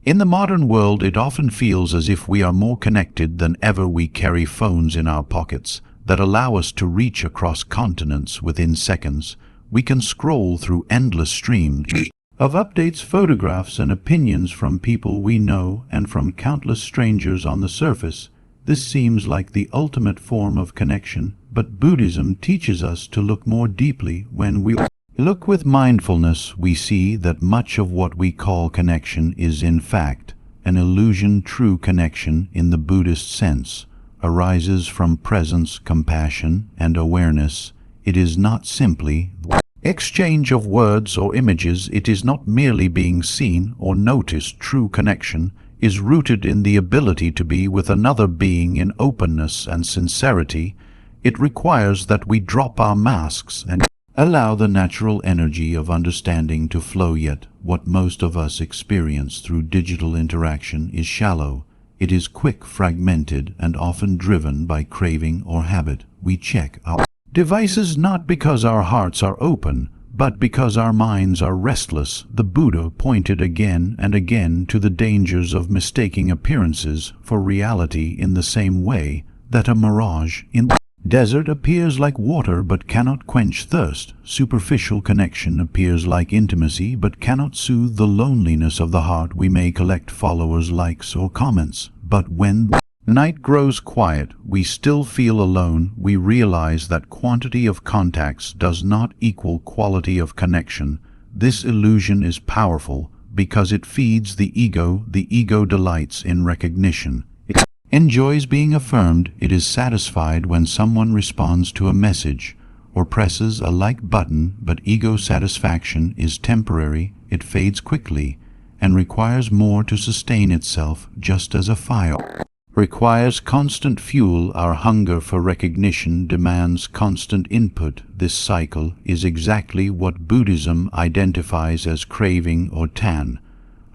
In the modern world, it often feels as if we are more connected than ever. We carry phones in our pockets that allow us to reach across continents within seconds. We can scroll through endless streams of updates, photographs, and opinions from people we know and from countless strangers on the surface. This seems like the ultimate form of connection, but Buddhism teaches us to look more deeply. When we look with mindfulness, we see that much of what we call connection is in fact an illusion. True connection, in the Buddhist sense, arises from presence, compassion, and awareness. It is not simply exchange of words or images. It is not merely being seen or noticed. True connection is rooted in the ability to be with another being in openness and sincerity. It requires that we drop our masks and allow the natural energy of understanding to flow. Yet, what most of us experience through digital interaction is shallow. It is quick, fragmented, and often driven by craving or habit. We check our devices not because our hearts are open, but because our minds are restless. The Buddha pointed again and again to the dangers of mistaking appearances for reality in the same way that a mirage in the desert appears like water but cannot quench thirst. Superficial connection appears like intimacy but cannot soothe the loneliness of the heart. We may collect followers, likes, or comments, but when night grows quiet, we still feel alone. We realize that quantity of contacts does not equal quality of connection. This illusion is powerful because it feeds the ego. The ego delights in recognition. It enjoys being affirmed. It is satisfied when someone responds to a message or presses a like button, but ego satisfaction is temporary. It fades quickly and requires more to sustain itself, just as a fire requires constant fuel. Our hunger for recognition demands constant input. This cycle is exactly what Buddhism identifies as craving or tan,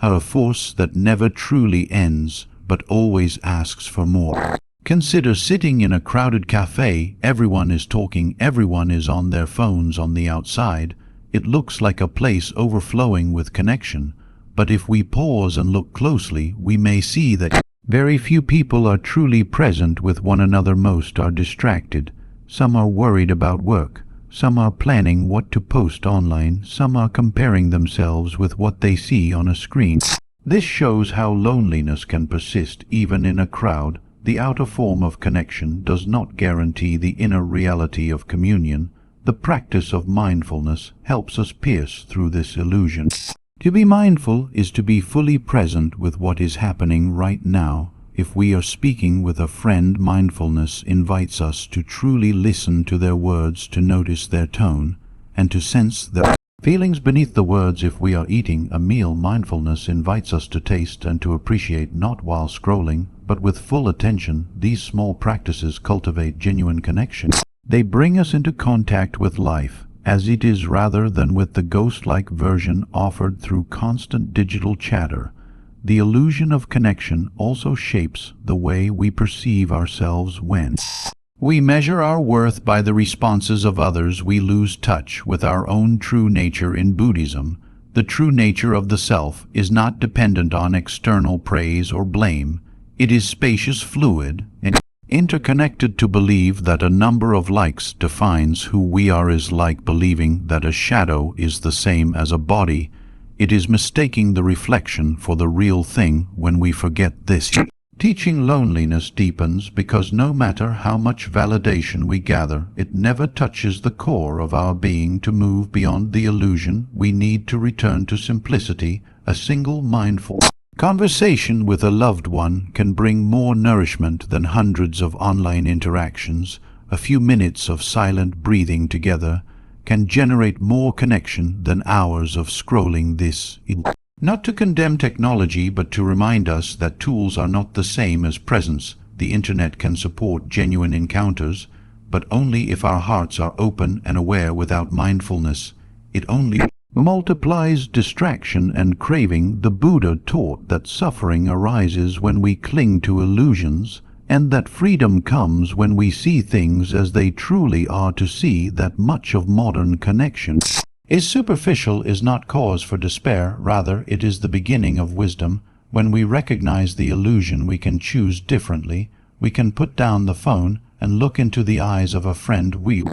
a force that never truly ends but always asks for more. Consider sitting in a crowded cafe. Everyone is talking, everyone is on their phones. On the outside, it looks like a place overflowing with connection, but if we pause and look closely, we may see that very few people are truly present with one another. Most are distracted. Some are worried about work. Some are planning what to post online. Some are comparing themselves with what they see on a screen. This shows how loneliness can persist even in a crowd. The outer form of connection does not guarantee the inner reality of communion. The practice of mindfulness helps us pierce through this illusion. To be mindful is to be fully present with what is happening right now. If we are speaking with a friend, mindfulness invites us to truly listen to their words, to notice their tone, and to sense the feelings beneath the words. If we are eating a meal, mindfulness invites us to taste and to appreciate, not while scrolling, but with full attention. These small practices cultivate genuine connection. They bring us into contact with life as it is rather than with the ghost-like version offered through constant digital chatter. The illusion of connection also shapes the way we perceive ourselves. When we measure our worth by the responses of others, we lose touch with our own true nature. In Buddhism, the true nature of the self is not dependent on external praise or blame. It is spacious, fluid, and interconnected. To believe that a number of likes defines who we are is like believing that a shadow is the same as a body. It is mistaking the reflection for the real thing. When we forget this teaching, loneliness deepens, because no matter how much validation we gather, it never touches the core of our being. To move beyond the illusion, we need to return to simplicity. A single mindful conversation with a loved one can bring more nourishment than hundreds of online interactions. A few minutes of silent breathing together can generate more connection than hours of scrolling. This not to condemn technology, but to remind us that tools are not the same as presence. The internet can support genuine encounters, but only if our hearts are open and aware. Without mindfulness, it only multiplies distraction and craving. The Buddha taught that suffering arises when we cling to illusions, and that freedom comes when we see things as they truly are. To see that much of modern connection is superficial is not cause for despair. Rather, it is the beginning of wisdom. When we recognize the illusion, we can choose differently. We can put down the phone and look into the eyes of a friend. We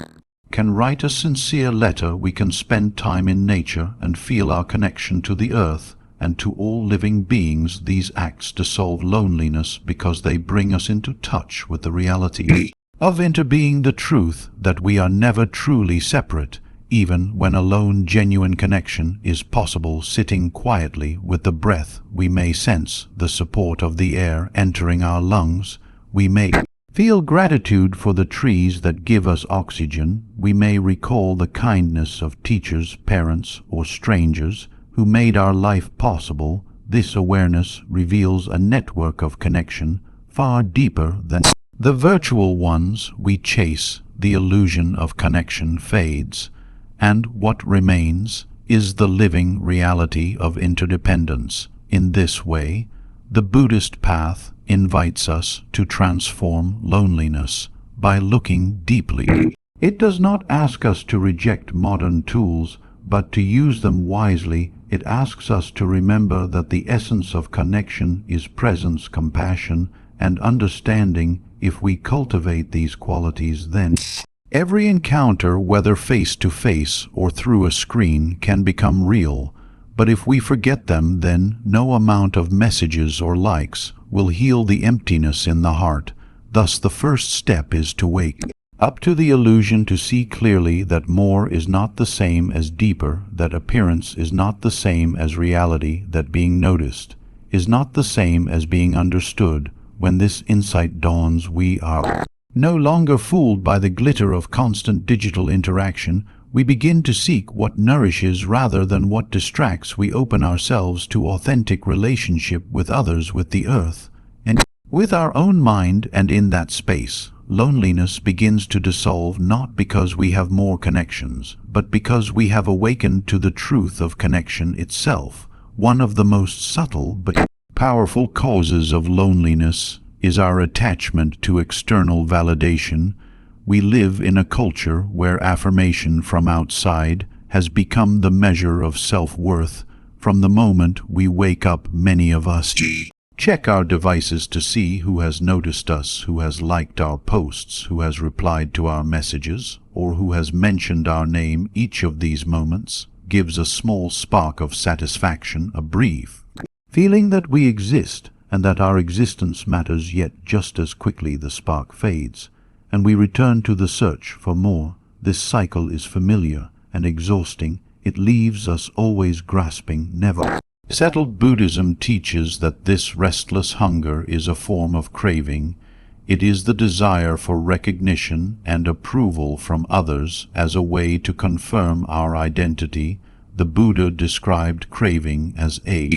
can write a sincere letter. We can spend time in nature and feel our connection to the earth and to all living beings. These acts dissolve loneliness because they bring us into touch with the reality of interbeing, the truth that we are never truly separate. Even when alone, genuine connection is possible. Sitting quietly with the breath, we may sense the support of the air entering our lungs. We may feel gratitude for the trees that give us oxygen. We may recall the kindness of teachers, parents, or strangers who made our life possible. This awareness reveals a network of connection far deeper than the virtual ones we chase. The illusion of connection fades, and what remains is the living reality of interdependence. In this way, the Buddhist path invites us to transform loneliness by looking deeply. It does not ask us to reject modern tools, but to use them wisely. It asks us to remember that the essence of connection is presence, compassion, and understanding. If we cultivate these qualities, then every encounter, whether face-to-face or through a screen, can become real. But if we forget them, then no amount of messages or likes will heal the emptiness in the heart. Thus, the first step is to wake up to the illusion, to see clearly that more is not the same as deeper, that appearance is not the same as reality, that being noticed is not the same as being understood. When this insight dawns, we are no longer fooled by the glitter of constant digital interaction. We begin to seek what nourishes rather than what distracts. We open ourselves to authentic relationship with others, with the earth, and with our own mind. And in that space, loneliness begins to dissolve, not because we have more connections, but because we have awakened to the truth of connection itself. One of the most subtle but powerful causes of loneliness is our attachment to external validation. We live in a culture where affirmation from outside has become the measure of self-worth. From the moment we wake up, many of us check our devices to see who has noticed us, who has liked our posts, who has replied to our messages, or who has mentioned our name. Each of these moments gives a small spark of satisfaction, a brief feeling that we exist and that our existence matters. Yet just as quickly the spark fades, and we return to the search for more. This cycle is familiar and exhausting. It leaves us always grasping, never settled. Buddhism teaches that this restless hunger is a form of craving. It is the desire for recognition and approval from others as a way to confirm our identity. The Buddha described craving as a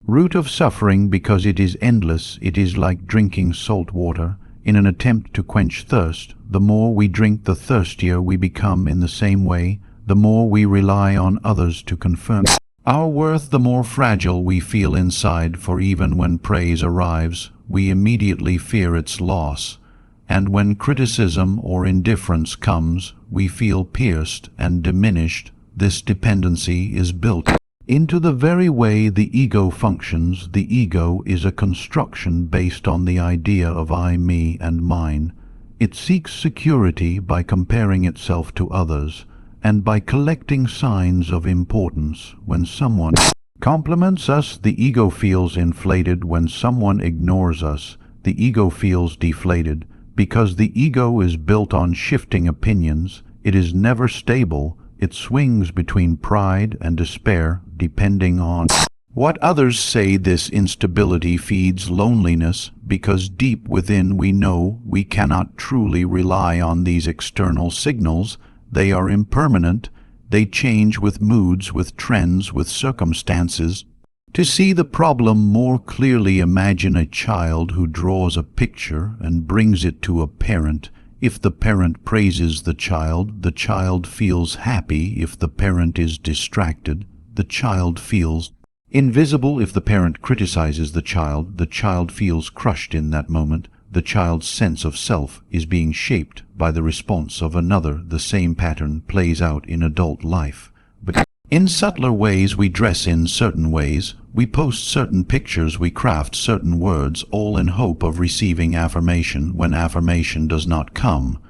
root of suffering because it is endless. It is like drinking salt water in an attempt to quench thirst. The more we drink, the thirstier we become. In the same way, the more we rely on others to confirm our worth, the more fragile we feel inside. For even when praise arrives, we immediately fear its loss. And when criticism or indifference comes, we feel pierced and diminished. This dependency is built into the very way the ego functions. The ego is a construction based on the idea of I, me, and mine. It seeks security by comparing itself to others and by collecting signs of importance. When someone compliments us, the ego feels inflated. When someone ignores us, the ego feels deflated. Because the ego is built on shifting opinions, it is never stable. It swings between pride and despair, depending on what others say. This instability feeds loneliness, because deep within we know we cannot truly rely on these external signals. They are impermanent. They change with moods, with trends, with circumstances. To see the problem more clearly, imagine a child who draws a picture and brings it to a parent. If the parent praises the child feels happy. If the parent is distracted, the child feels invisible. If the parent criticizes the child feels crushed in that moment. The child's sense of self is being shaped by the response of another. The same pattern plays out in adult life. But In subtler ways, we dress in certain ways, we post certain pictures, we craft certain words, all in hope of receiving affirmation. When affirmation does not come,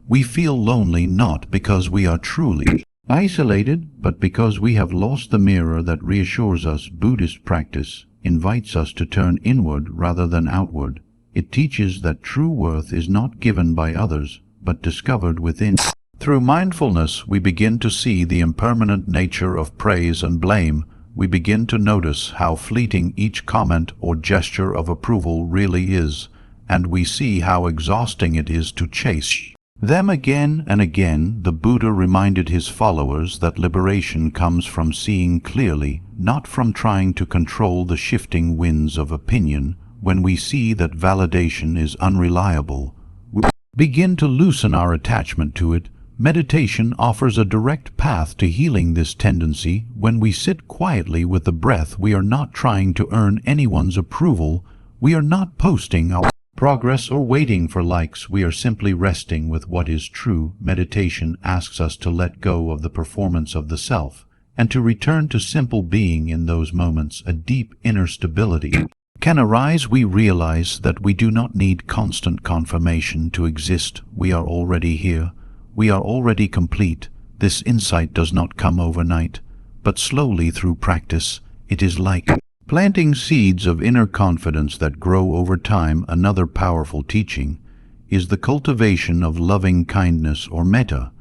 we feel lonely, not because we are truly isolated, but because we have lost the mirror that reassures us. Buddhist practice invites us to turn inward rather than outward. It teaches that true worth is not given by others, but discovered within. Through mindfulness, we begin to see the impermanent nature of praise and blame. We begin to notice how fleeting each comment or gesture of approval really is, and we see how exhausting it is to chase them again and again. The Buddha reminded his followers that liberation comes from seeing clearly, not from trying to control the shifting winds of opinion. When we see that validation is unreliable, we begin to loosen our attachment to it. Meditation offers a direct path to healing this tendency. When we sit quietly with the breath, we are not trying to earn anyone's approval. We are not posting our progress or waiting for likes. We are simply resting with what is true. Meditation asks us to let go of the performance of the self and to return to simple being. In those moments, a deep inner stability can arise. We realize that we do not need constant confirmation to exist. We are already here. We are already complete. This insight does not come overnight, but slowly through practice. It is like planting seeds of inner confidence that grow over time. Another powerful teaching is the cultivation of loving kindness or metta.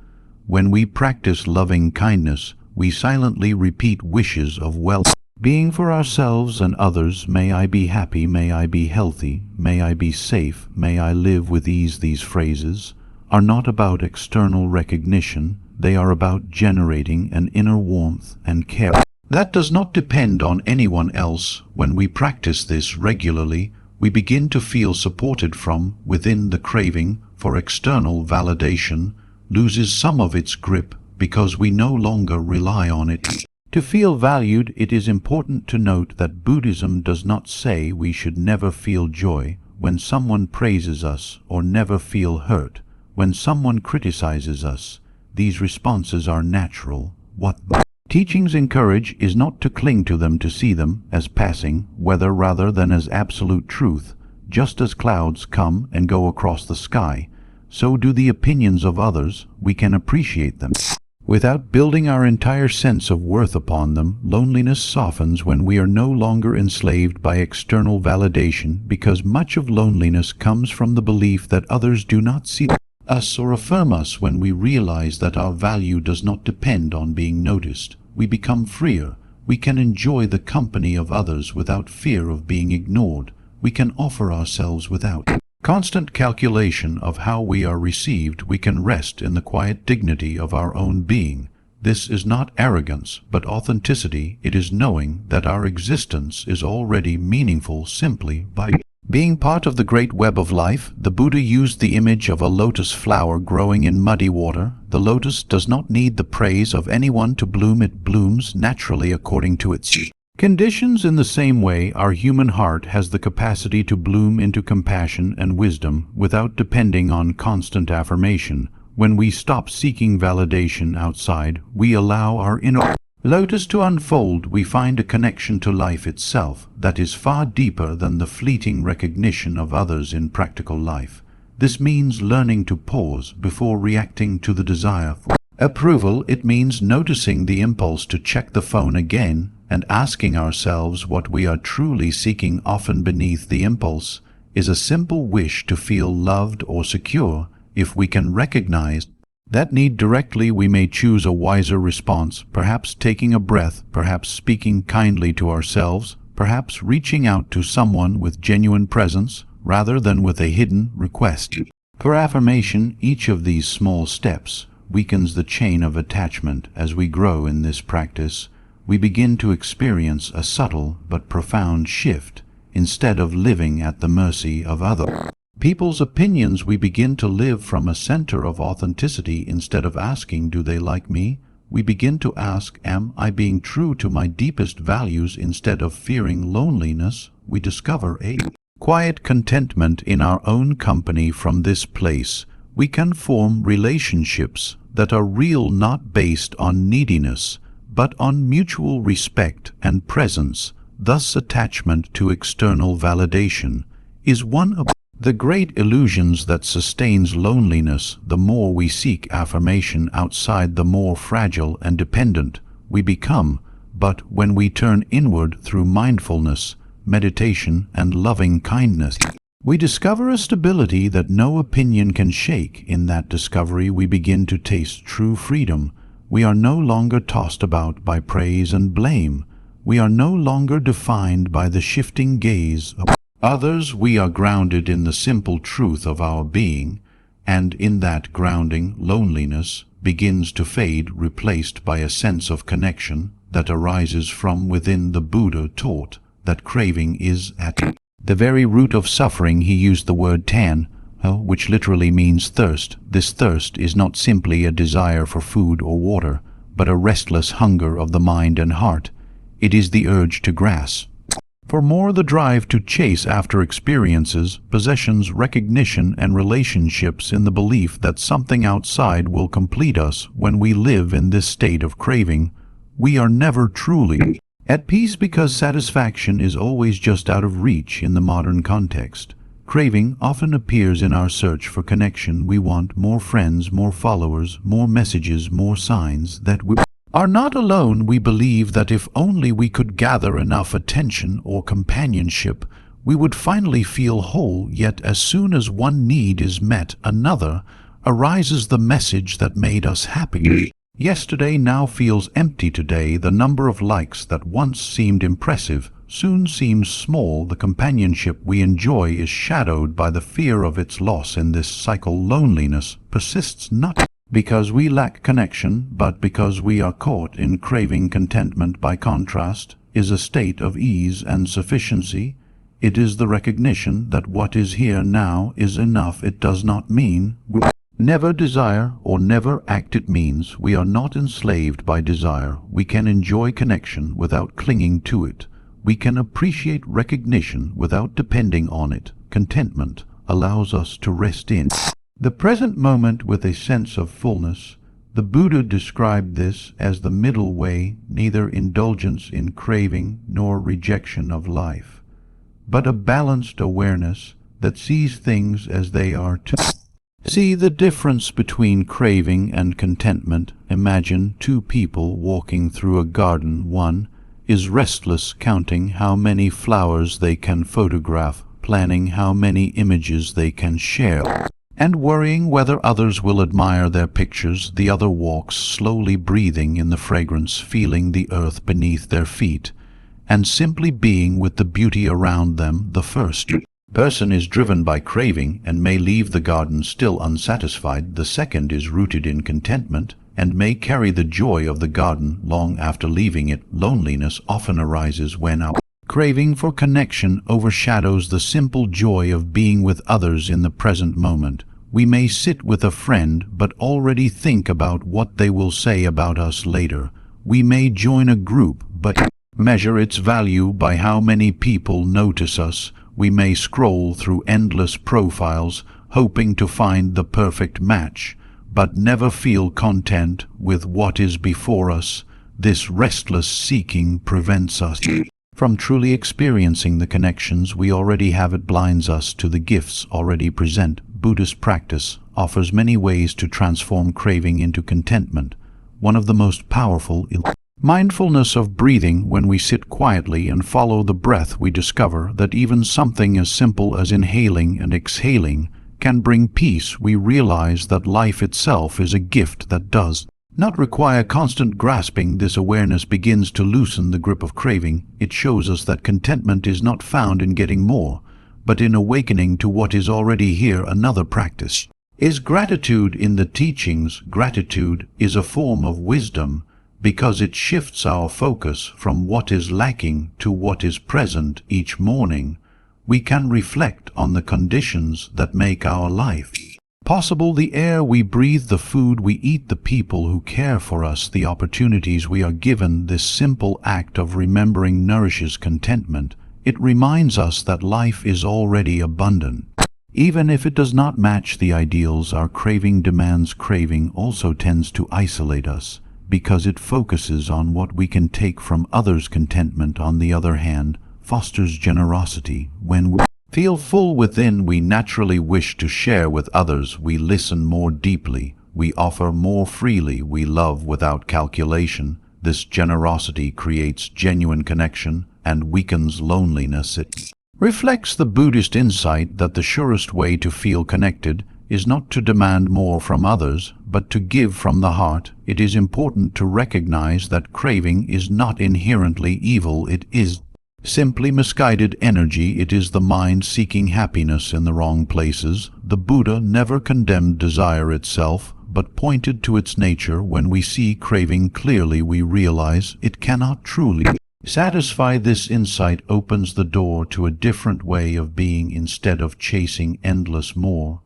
When we practice loving kindness, we silently repeat wishes of well-being for ourselves and others. May I be happy, may I be healthy, may I be safe, may I live with ease. These phrases are not about external recognition. They are about generating an inner warmth and care that does not depend on anyone else. When we practice this regularly, we begin to feel supported from within. The craving for external validation loses some of its grip because we no longer rely on it to feel valued. It is important to note that Buddhism does not say we should never feel joy when someone praises us or never feel hurt when someone criticizes us. These responses are natural. What the teachings encourage is not to cling to them, to see them as passing weather rather than as absolute truth. Just as clouds come and go across the sky, so do the opinions of others. We can appreciate them without building our entire sense of worth upon them. Loneliness softens when we are no longer enslaved by external validation, because much of loneliness comes from the belief that others do not see us or affirm us. When we realize that our value does not depend on being noticed, we become freer. We can enjoy the company of others without fear of being ignored. We can offer ourselves without constant calculation of how we are received. We can rest in the quiet dignity of our own being. This is not arrogance, but authenticity. It is knowing that our existence is already meaningful simply by being part of the great web of life. The Buddha used the image of a lotus flower growing in muddy water. The lotus does not need the praise of anyone to bloom. It blooms naturally according to its conditions. In the same way, our human heart has the capacity to bloom into compassion and wisdom without depending on constant affirmation. When we stop seeking validation outside, we allow our inner lotus to unfold. We find a connection to life itself that is far deeper than the fleeting recognition of others in practical life. This means learning to pause before reacting to the desire for approval. It means noticing the impulse to check the phone again and asking ourselves what we are truly seeking. Often beneath the impulse is a simple wish to feel loved or secure. If we can recognize that need directly, we may choose a wiser response, perhaps taking a breath, perhaps speaking kindly to ourselves, perhaps reaching out to someone with genuine presence rather than with a hidden request for affirmation. Each of these small steps weakens the chain of attachment. As we grow in this practice, we begin to experience a subtle but profound shift. Instead of living at the mercy of other people's opinions, we begin to live from a center of authenticity. Instead of asking, do they like me? We begin to ask, am I being true to my deepest values? Instead of fearing loneliness, we discover a quiet contentment in our own company. From this place, we can form relationships that are real, not based on neediness, but on mutual respect and presence. Thus, attachment to external validation is one of the great illusions that sustains loneliness. The more we seek affirmation outside, the more fragile and dependent we become. But when we turn inward through mindfulness, meditation, and loving kindness, we discover a stability that no opinion can shake. In that discovery, we begin to taste true freedom. We are no longer tossed about by praise and blame. We are no longer defined by the shifting gaze of others. We are grounded in the simple truth of our being, and in that grounding, loneliness begins to fade, replaced by a sense of connection that arises from within. The Buddha taught that craving is at the very root of suffering. He used the word tan, which literally means thirst. This thirst is not simply a desire for food or water, but a restless hunger of the mind and heart. It is the urge to grasp for more, the drive to chase after experiences, possessions, recognition, and relationships, in the belief that something outside will complete us. When we live in this state of craving, we are never truly at peace, because satisfaction is always just out of reach. In the modern context, craving often appears in our search for connection. We want more friends, more followers, more messages, more signs that we are not alone. We believe that if only we could gather enough attention or companionship, we would finally feel whole. Yet as soon as one need is met, another arises. The message that made us happy yesterday now feels empty today. The number of likes that once seemed impressive soon seems small. The companionship we enjoy is shadowed by the fear of its loss. In this cycle, loneliness persists not because we lack connection, but because we are caught in craving. Contentment, by contrast, is a state of ease and sufficiency. It is the recognition that what is here now is enough. It does not mean we never desire or never act. It means we are not enslaved by desire. We can enjoy connection without clinging to it. We can appreciate recognition without depending on it. Contentment allows us to rest in the present moment with a sense of fullness. The Buddha described this as the middle way, neither indulgence in craving nor rejection of life, but a balanced awareness that sees things as they are. To see the difference between craving and contentment, imagine two people walking through a garden. One is restless, counting how many flowers they can photograph, planning how many images they can share, and worrying whether others will admire their pictures. The other walks slowly, breathing in the fragrance, feeling the earth beneath their feet, and simply being with the beauty around them. The first person is driven by craving and may leave the garden still unsatisfied. The second is rooted in contentment and may carry the joy of the garden long after leaving it. Loneliness often arises when our craving for connection overshadows the simple joy of being with others in the present moment. We may sit with a friend but already think about what they will say about us later. We may join a group but measure its value by how many people notice us. We may scroll through endless profiles hoping to find the perfect match, but never feel content with what is before us. This restless seeking prevents us from truly experiencing the connections we already have. It blinds us to the gifts already present. Buddhist practice offers many ways to transform craving into contentment. One of the most powerful is mindfulness of breathing. When we sit quietly and follow the breath, we discover that even something as simple as inhaling and exhaling can bring peace. We realize that life itself is a gift that does not require constant grasping. This awareness begins to loosen the grip of craving. It shows us that contentment is not found in getting more, but in awakening to what is already here. Another practice is gratitude. In the teachings, gratitude is a form of wisdom because it shifts our focus from what is lacking to what is present. Each morning, we can reflect on the conditions that make our life possible: the air we breathe, the food we eat, the people who care for us, the opportunities we are given. This simple act of remembering nourishes contentment. It reminds us that life is already abundant, even if it does not match the ideals our craving demands. Craving also tends to isolate us because it focuses on what we can take from others. Contentment, on the other hand, fosters generosity. When we feel full within, we naturally wish to share with others. We listen more deeply, we offer more freely, we love without calculation. This generosity creates genuine connection and weakens loneliness. It reflects the Buddhist insight that the surest way to feel connected is not to demand more from others, but to give from the heart. It is important to recognize that craving is not inherently evil. It is simply misguided energy. It is the mind seeking happiness in the wrong places. The Buddha never condemned desire itself, but pointed to its nature. When we see craving clearly, we realize it cannot truly satisfy. This insight opens the door to a different way of being. Instead of chasing endless more,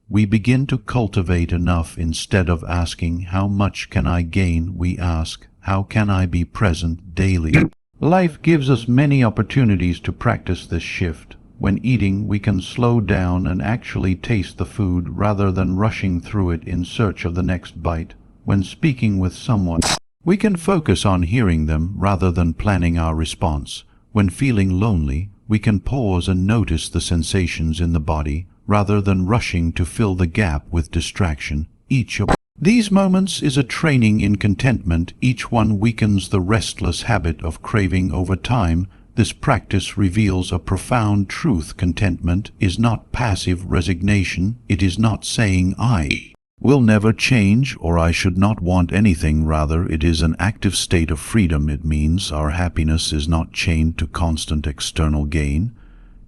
we begin to cultivate enough. Instead of asking, "How much can I gain?" we ask, "How can I be present daily?" Life gives us many opportunities to practice this shift. When eating, we can slow down and actually taste the food rather than rushing through it in search of the next bite. When speaking with someone, we can focus on hearing them rather than planning our response. When feeling lonely, we can pause and notice the sensations in the body rather than rushing to fill the gap with distraction. Each of these moments is a training in contentment. Each one weakens the restless habit of craving over time. This practice reveals a profound truth. Contentment is not passive resignation. It is not saying, "I will never change," or "I should not want anything." Rather, it is an active state of freedom. It means our happiness is not chained to constant external gain.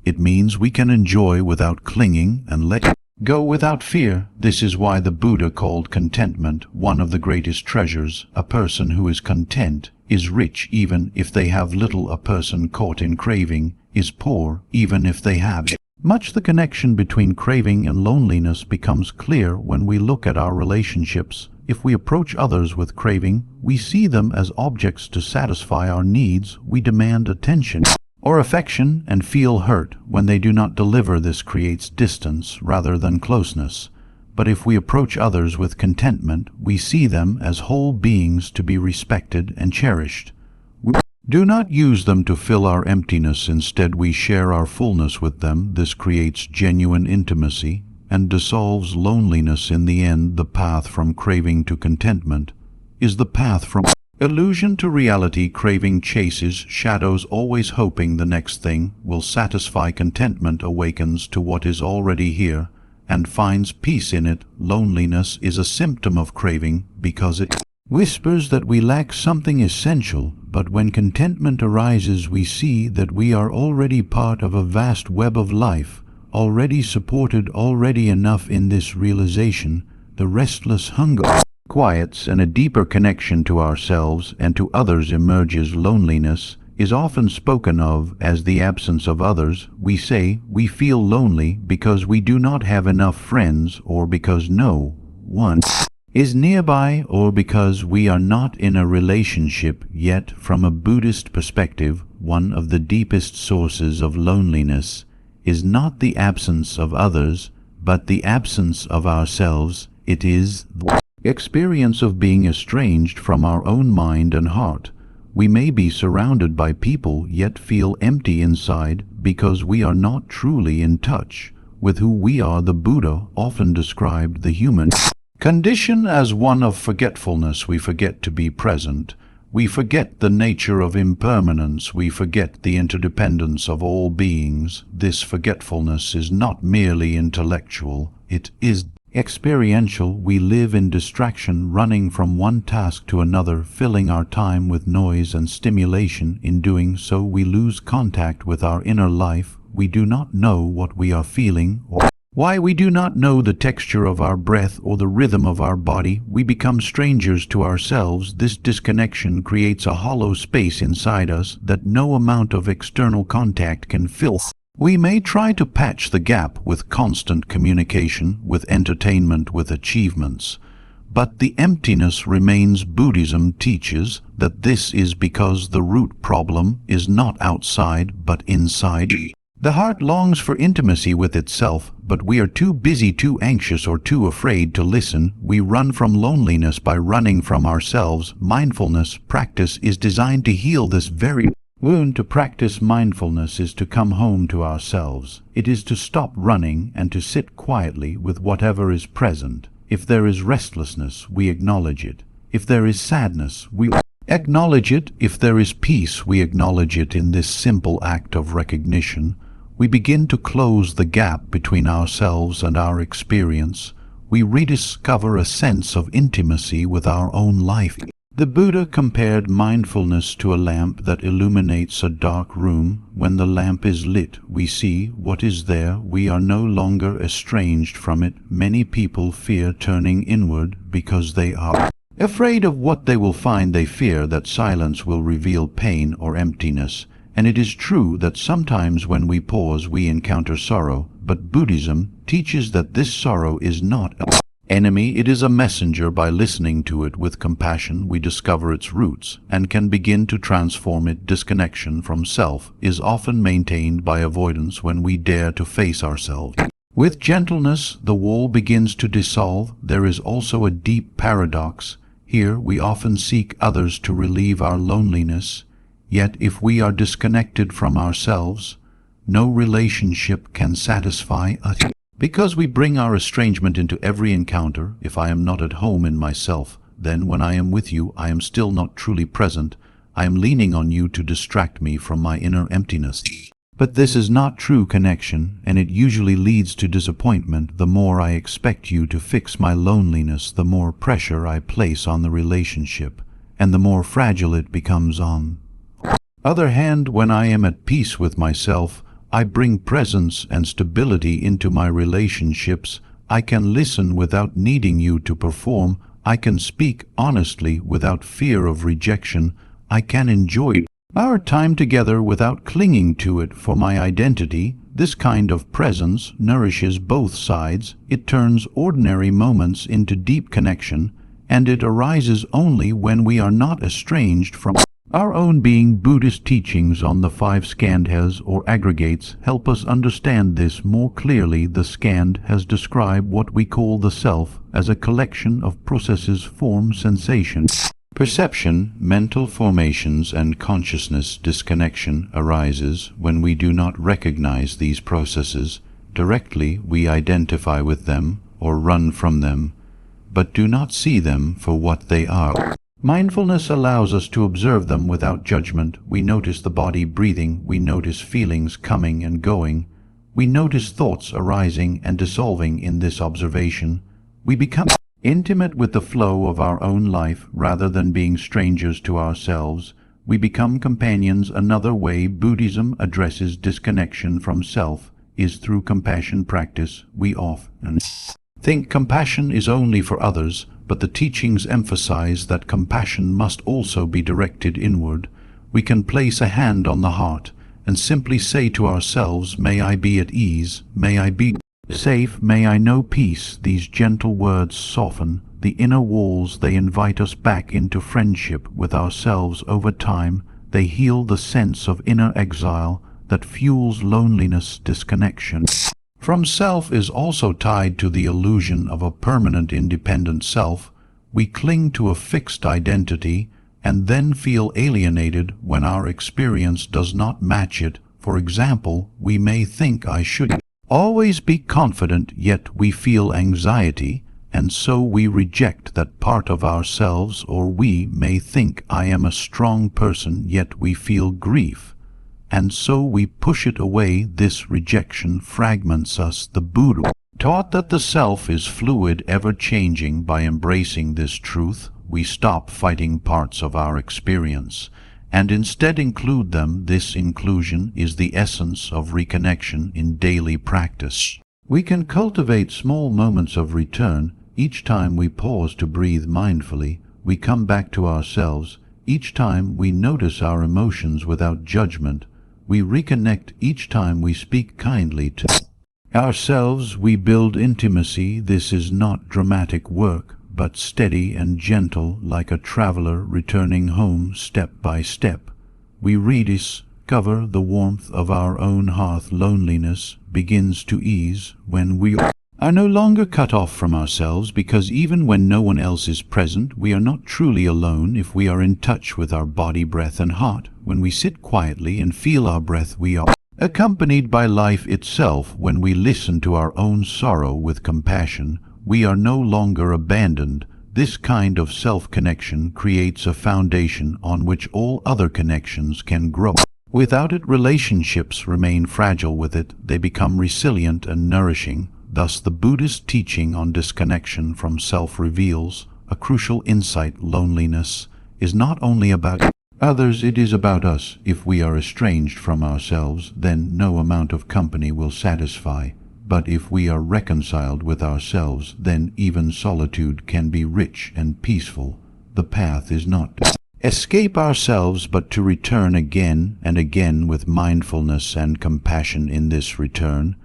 It means we can enjoy without clinging and let go without fear. This is why the Buddha called contentment one of the greatest treasures. A person who is content is rich even if they have little. A person caught in craving is poor even if they have much. The connection between craving and loneliness becomes clear when we look at our relationships. If we approach others with craving, we see them as objects to satisfy our needs. We demand attention or affection and feel hurt when they do not deliver. This creates distance rather than closeness. But if we approach others with contentment, we see them as whole beings to be respected and cherished. We do not use them to fill our emptiness. Instead, we share our fullness with them. This creates genuine intimacy and dissolves loneliness. In the end, the path from craving to contentment is the path from illusion to reality. Craving chases shadows, always hoping the next thing will satisfy. Contentment awakens to what is already here and finds peace in it. Loneliness is a symptom of craving because it whispers that we lack something essential. But when contentment arises, we see that we are already part of a vast web of life, already supported, already enough. In this realization, the restless hunger quiets and a deeper connection to ourselves and to others emerges. Loneliness is often spoken of as the absence of others. We say we feel lonely because we do not have enough friends, or because no one is nearby, or because we are not in a relationship. Yet, from a Buddhist perspective, one of the deepest sources of loneliness is not the absence of others, but the absence of ourselves. It is the experience of being estranged from our own mind and heart. We may be surrounded by people, yet feel empty inside because we are not truly in touch with who we are. The Buddha often described the human condition as one of forgetfulness. We forget to be present. We forget the nature of impermanence. We forget the interdependence of all beings. This forgetfulness is not merely intellectual, it is experiential. We live in distraction, running from one task to another, filling our time with noise and stimulation. In doing so, we lose contact with our inner life. We do not know what we are feeling or why. We do not know the texture of our breath or the rhythm of our body. We become strangers to ourselves. This disconnection creates a hollow space inside us that no amount of external contact can fill. We may try to patch the gap with constant communication, with entertainment, with achievements, but the emptiness remains. Buddhism teaches that this is because the root problem is not outside but inside. The heart longs for intimacy with itself, but we are too busy, too anxious, or too afraid to listen. We run from loneliness by running from ourselves. Mindfulness practice is designed to heal this very wound. To practice mindfulness is to come home to ourselves. It is to stop running and to sit quietly with whatever is present. If there is restlessness, we acknowledge it. If there is sadness, we acknowledge it. If there is peace, we acknowledge it. In this simple act of recognition, we begin to close the gap between ourselves and our experience. We rediscover a sense of intimacy with our own life. The Buddha compared mindfulness to a lamp that illuminates a dark room. When the lamp is lit, we see what is there. We are no longer estranged from it. Many people fear turning inward because they are afraid of what they will find. They fear that silence will reveal pain or emptiness. And it is true that sometimes when we pause we encounter sorrow, but Buddhism teaches that this sorrow is not an enemy, it is a messenger. By listening to it with compassion, we discover its roots and can begin to transform it. Disconnection from self is often maintained by avoidance. When we dare to face ourselves with gentleness, the wall begins to dissolve. There is also a deep paradox. Here we often seek others to relieve our loneliness. Yet if we are disconnected from ourselves, no relationship can satisfy us. Because we bring our estrangement into every encounter. If I am not at home in myself, then when I am with you, I am still not truly present. I am leaning on you to distract me from my inner emptiness. But this is not true connection, and it usually leads to disappointment. The more I expect you to fix my loneliness, the more pressure I place on the relationship, and the more fragile it becomes. On other hand, when I am at peace with myself, I bring presence and stability into my relationships. I can listen without needing you to perform. I can speak honestly without fear of rejection. I can enjoy our time together without clinging to it for my identity. This kind of presence nourishes both sides. It turns ordinary moments into deep connection, and it arises only when we are not estranged from our own being. Buddhist teachings on the 5 skandhas or aggregates help us understand this more clearly. The skandhas describe what we call the self as a collection of processes, form, sensation, perception, mental formations, and consciousness. Disconnection arises when we do not recognize these processes directly. We identify with them or run from them, but do not see them for what they are. Mindfulness allows us to observe them without judgment. We notice the body breathing. We notice feelings coming and going. We notice thoughts arising and dissolving. In this observation, we become intimate with the flow of our own life rather than being strangers to ourselves. We become companions. Another way Buddhism addresses disconnection from self is through compassion practice. We often think compassion is only for others, but the teachings emphasize that compassion must also be directed inward. We can place a hand on the heart and simply say to ourselves, "May I be at ease, may I be safe, may I know peace." These gentle words soften the inner walls. They invite us back into friendship with ourselves. Over time, they heal the sense of inner exile that fuels loneliness. Disconnection from self is also tied to the illusion of a permanent independent self. We cling to a fixed identity and then feel alienated when our experience does not match it. For example, we may think I should always be confident, yet we feel anxiety, and so we reject that part of ourselves. Or we may think I am a strong person, yet we feel grief, and so we push it away. This rejection fragments us. The Buddha taught that the self is fluid, ever-changing. By embracing this truth, we stop fighting parts of our experience and instead include them. This inclusion is the essence of reconnection in daily practice. We can cultivate small moments of return. Each time we pause to breathe mindfully, we come back to ourselves. Each time we notice our emotions without judgment, we reconnect. Each time we speak kindly to ourselves, we build intimacy. This is not dramatic work, but steady and gentle, like a traveler returning home step by step. We rediscover cover the warmth of our own hearth. Loneliness begins to ease when we are no longer cut off from ourselves, because even when no one else is present, we are not truly alone if we are in touch with our body, breath, and heart. When we sit quietly and feel our breath, we are accompanied by life itself. When we listen to our own sorrow with compassion, we are no longer abandoned. This kind of self-connection creates a foundation on which all other connections can grow. Without it, relationships remain fragile. With it, they become resilient and nourishing. Thus, the Buddhist teaching on disconnection from self reveals a crucial insight. Loneliness is not only about others, it is about us. If we are estranged from ourselves, then no amount of company will satisfy. But if we are reconciled with ourselves, then even solitude can be rich and peaceful. The path is not to escape ourselves, but to return again and again with mindfulness and compassion. In this return,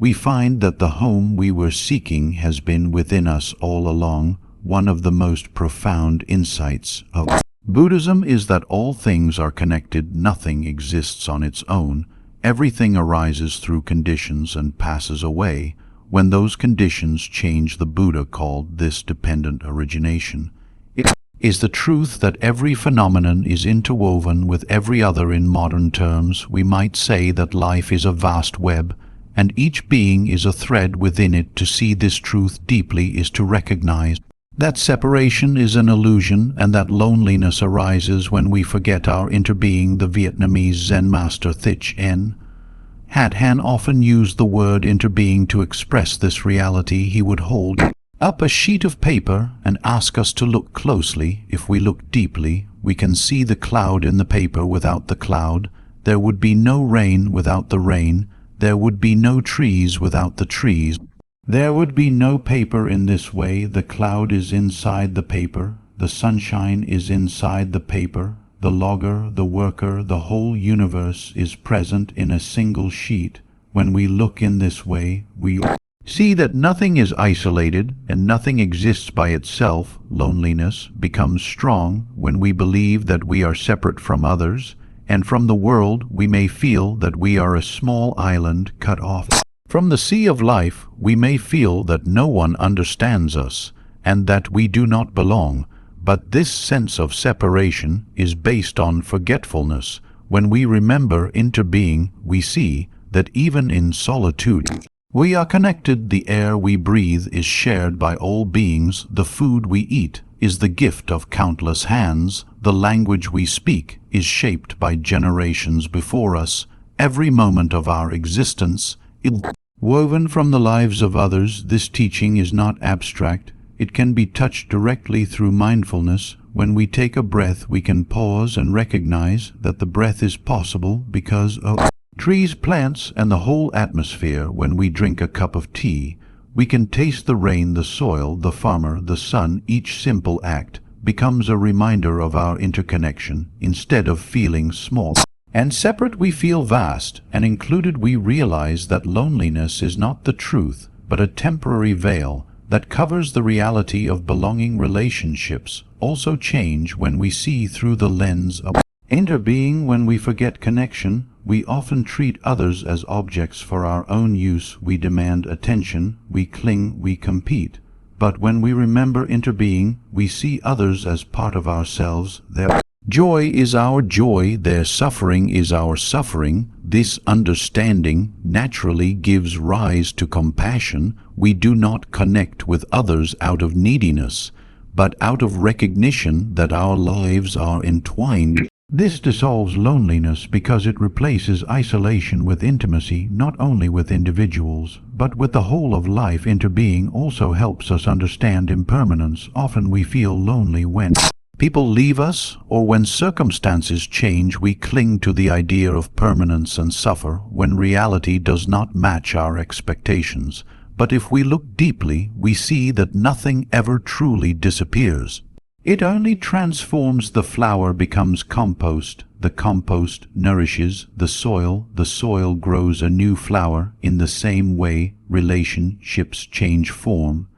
we find that the home we were seeking has been within us all along. One of the most profound insights of Buddhism is that all things are connected. Nothing exists on its own. Everything arises through conditions and passes away. When those conditions change, the Buddha called this dependent origination. It is the truth that every phenomenon is interwoven with every other. In modern terms, we might say that life is a vast web, and each being is a thread within it. To see this truth deeply is to recognize that separation is an illusion, and that loneliness arises when we forget our interbeing. The Vietnamese Zen master Thich Nhat Hanh often used the word interbeing to express this reality. He would hold up a sheet of paper and ask us to look closely. If we look deeply, we can see the cloud in the paper. Without the cloud, there would be no rain. Without the rain, there would be no trees. Without the trees, there would be no paper. In this way, the cloud is inside the paper, the sunshine is inside the paper, the logger, the worker, the whole universe is present in a single sheet. When we look in this way, we see that nothing is isolated and nothing exists by itself. Loneliness becomes strong when we believe that we are separate from others and from the world. We may feel that we are a small island cut off from the sea of life. We may feel that no one understands us and that we do not belong. But this sense of separation is based on forgetfulness. When we remember interbeing, we see that even in solitude, we are connected. The air we breathe is shared by all beings. The food we eat is the gift of countless hands. The language we speak is shaped by generations before us. Every moment of our existence is woven from the lives of others. This teaching is not abstract. It can be touched directly through mindfulness. When we take a breath, we can pause and recognize that the breath is possible because of trees, plants, and the whole atmosphere. When we drink a cup of tea, we can taste the rain, the soil, the farmer, the sun. Each simple act becomes a reminder of our interconnection. Instead of feeling small and separate, we feel vast and included. We realize that loneliness is not the truth, but a temporary veil that covers the reality of belonging. Relationships also change when we see through the lens of interbeing. When we forget connection, we often treat others as objects for our own use. We demand attention, we cling, we compete. But when we remember interbeing, we see others as part of ourselves. Their joy is our joy, their suffering is our suffering. This understanding naturally gives rise to compassion. We do not connect with others out of neediness, but out of recognition that our lives are entwined. This dissolves loneliness because it replaces isolation with intimacy, not only with individuals, but with the whole of life. Interbeing also helps us understand impermanence. Often we feel lonely when people leave us, or when circumstances change. We cling to the idea of permanence and suffer when reality does not match our expectations. But if we look deeply, we see that nothing ever truly disappears. It only transforms. The flower becomes compost, the compost nourishes the soil grows a new flower. In the same way, relationships change form,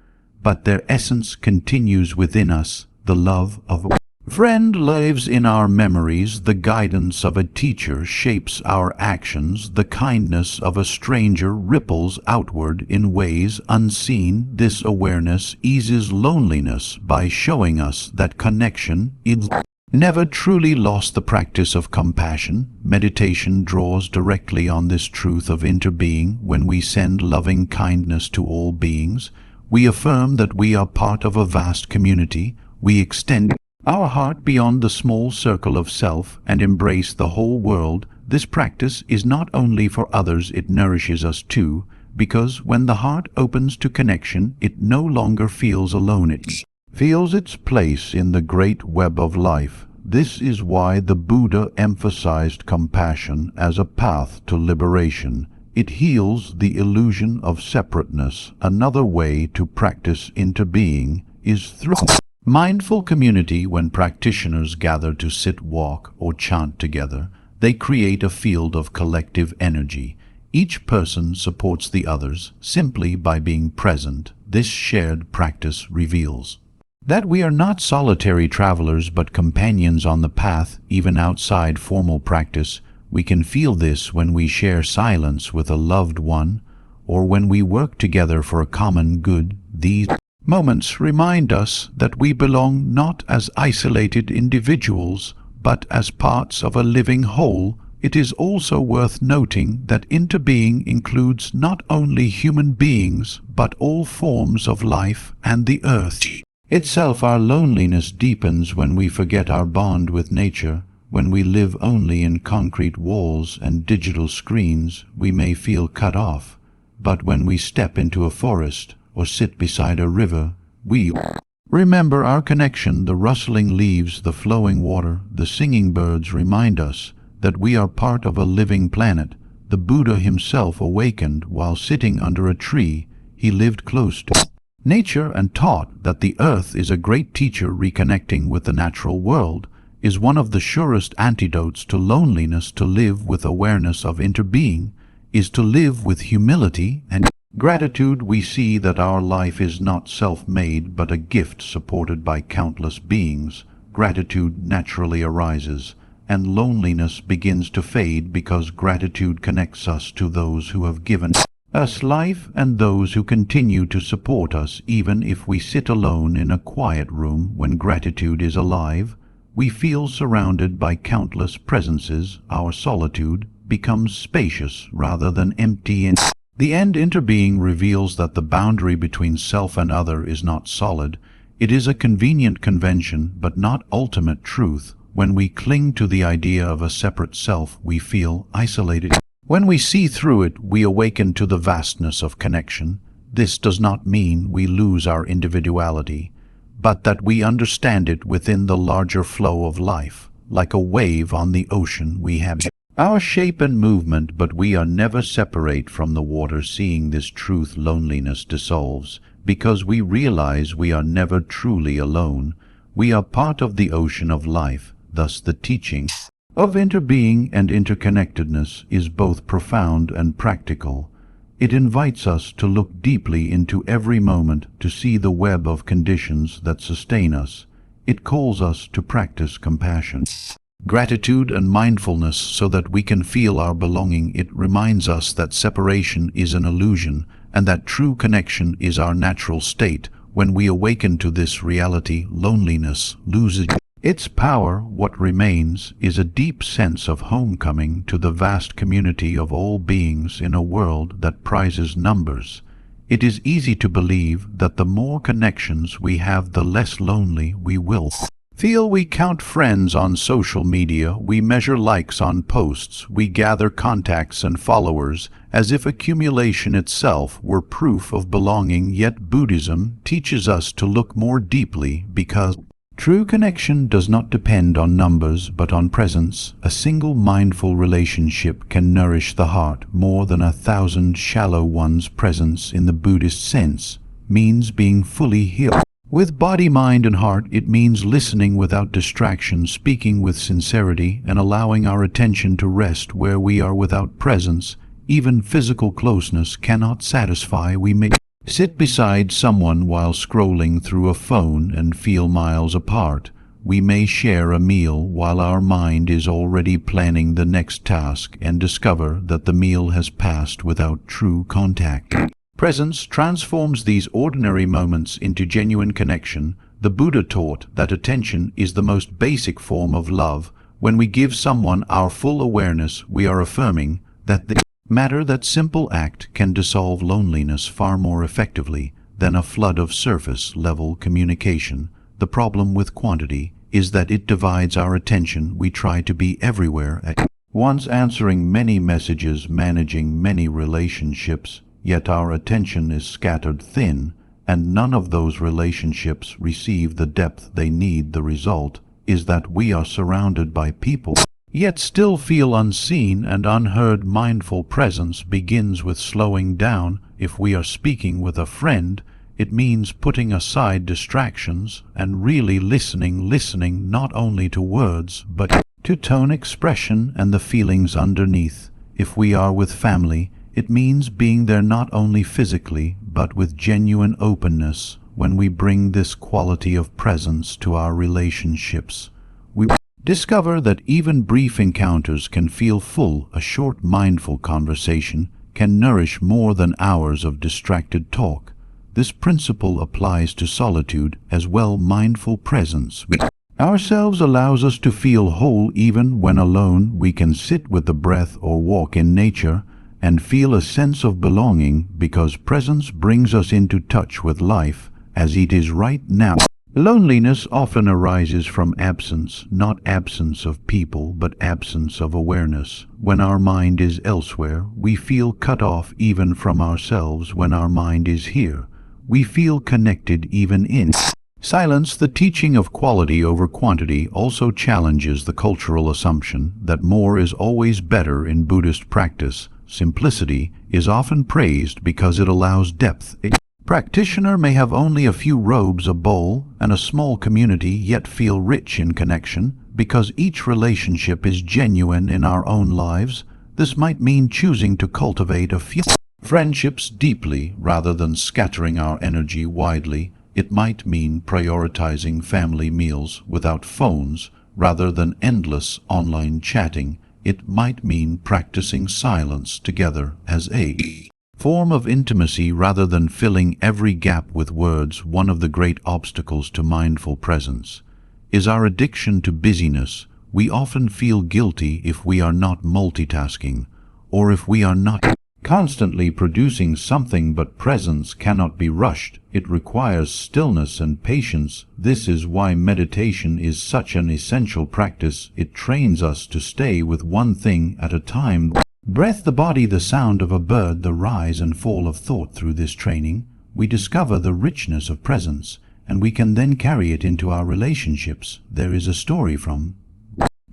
but their essence continues within us. The love of Friend lives in our memories, the guidance of a teacher shapes our actions, the kindness of a stranger ripples outward in ways unseen. This awareness eases loneliness by showing us that connection is never truly lost. The practice of compassion. Meditation draws directly on this truth of interbeing. When we send loving kindness to all beings, we affirm that we are part of a vast community. We extend our heart beyond the small circle of self and embrace the whole world. This practice is not only for others, it nourishes us too, because when the heart opens to connection, it no longer feels alone. It feels its place in the great web of life. This is why the Buddha emphasized compassion as a path to liberation. It heals the illusion of separateness. Another way to practice interbeing is through mindful community. When practitioners gather to sit, walk, or chant together, they create a field of collective energy. Each person supports the others simply by being present. This shared practice reveals that we are not solitary travelers but companions on the path. Even outside formal practice, we can feel this when we share silence with a loved one or when we work together for a common good. These moments remind us that we belong not as isolated individuals, but as parts of a living whole. It is also worth noting that interbeing includes not only human beings, but all forms of life and the earth itself. Our loneliness deepens when we forget our bond with nature. When we live only in concrete walls and digital screens, we may feel cut off. But when we step into a forest or sit beside a river, we remember our connection. The rustling leaves, the flowing water, the singing birds remind us that we are part of a living planet. The Buddha himself awakened while sitting under a tree. He lived close to nature and taught that the earth is a great teacher. Reconnecting with the natural world is one of the surest antidotes to loneliness. To live with awareness of interbeing is to live with humility and gratitude. We see that our life is not self-made but a gift supported by countless beings. Gratitude naturally arises, and loneliness begins to fade because gratitude connects us to those who have given us life and those who continue to support us. Even if we sit alone in a quiet room, when gratitude is alive, we feel surrounded by countless presences. Our solitude becomes spacious rather than empty. In the end, interbeing reveals that the boundary between self and other is not solid. It is a convenient convention, but not ultimate truth. When we cling to the idea of a separate self, we feel isolated. When we see through it, we awaken to the vastness of connection. This does not mean we lose our individuality, but that we understand it within the larger flow of life. Like a wave on the ocean, we have our shape and movement, but we are never separate from the water. Seeing this truth, loneliness dissolves, because we realize we are never truly alone. We are part of the ocean of life. Thus the teaching of interbeing and interconnectedness is both profound and practical. It invites us to look deeply into every moment, to see the web of conditions that sustain us. It calls us to practice compassion, gratitude, and mindfulness so that we can feel our belonging. It reminds us that separation is an illusion and that true connection is our natural state. When we awaken to this reality, loneliness loses its power. What remains is a deep sense of homecoming to the vast community of all beings in a world that prizes numbers. It is easy to believe that the more connections we have, the less lonely we will feel. We count friends on social media, we measure likes on posts, we gather contacts and followers as if accumulation itself were proof of belonging. Yet Buddhism teaches us to look more deeply, because true connection does not depend on numbers but on presence. A single mindful relationship can nourish the heart more than 1,000 shallow ones. Presence in the Buddhist sense means being fully healed. With body, mind, and heart, it means listening without distraction, speaking with sincerity, and allowing our attention to rest where we are. Without presence, even physical closeness cannot satisfy. We may sit beside someone while scrolling through a phone and feel miles apart. we may share a meal while our mind is already planning the next task and discover that the meal has passed without true contact. Presence transforms these ordinary moments into genuine connection. The Buddha taught that attention is the most basic form of love. When we give someone our full awareness, we are affirming that that simple act can dissolve loneliness far more effectively than a flood of surface-level communication. The problem with quantity is that it divides our attention. We try to be everywhere at once, answering many messages, managing many relationships, yet our attention is scattered thin, and none of those relationships receive the depth they need. The result is that we are surrounded by people, yet still feel unseen and unheard. Mindful presence begins with slowing down. If we are speaking with a friend, it means putting aside distractions and really listening not only to words, but to tone, expression, and the feelings underneath. If we are with family, it means being there not only physically, but with genuine openness. When we bring this quality of presence to our relationships, we discover that even brief encounters can feel full. A short mindful conversation can nourish more than hours of distracted talk. This principle applies to solitude as well. Mindful presence with ourselves allows us to feel whole. Even when alone, we can sit with the breath or walk in nature and feel a sense of belonging, because presence brings us into touch with life as it is right now. Loneliness often arises from absence, not absence of people, but absence of awareness. When our mind is elsewhere, we feel cut off even from ourselves. When our mind is here, we feel connected even in silence. The teaching of quality over quantity also challenges the cultural assumption that more is always better. In Buddhist practice, simplicity is often praised because it allows depth. A practitioner may have only a few robes, a bowl, and a small community, yet feel rich in connection because each relationship is genuine in our own lives. This might mean choosing to cultivate a few friendships deeply rather than scattering our energy widely. It might mean prioritizing family meals without phones rather than endless online chatting. It might mean practicing silence together as a form of intimacy rather than filling every gap with words. One of the great obstacles to mindful presence is our addiction to busyness. We often feel guilty if we are not multitasking or if we are not constantly producing something, but presence cannot be rushed. It requires stillness and patience. This is why meditation is such an essential practice. It trains us to stay with one thing at a time. Breath, the body, the sound of a bird, the rise and fall of thought. Through this training, we discover the richness of presence, and we can then carry it into our relationships. There is a story from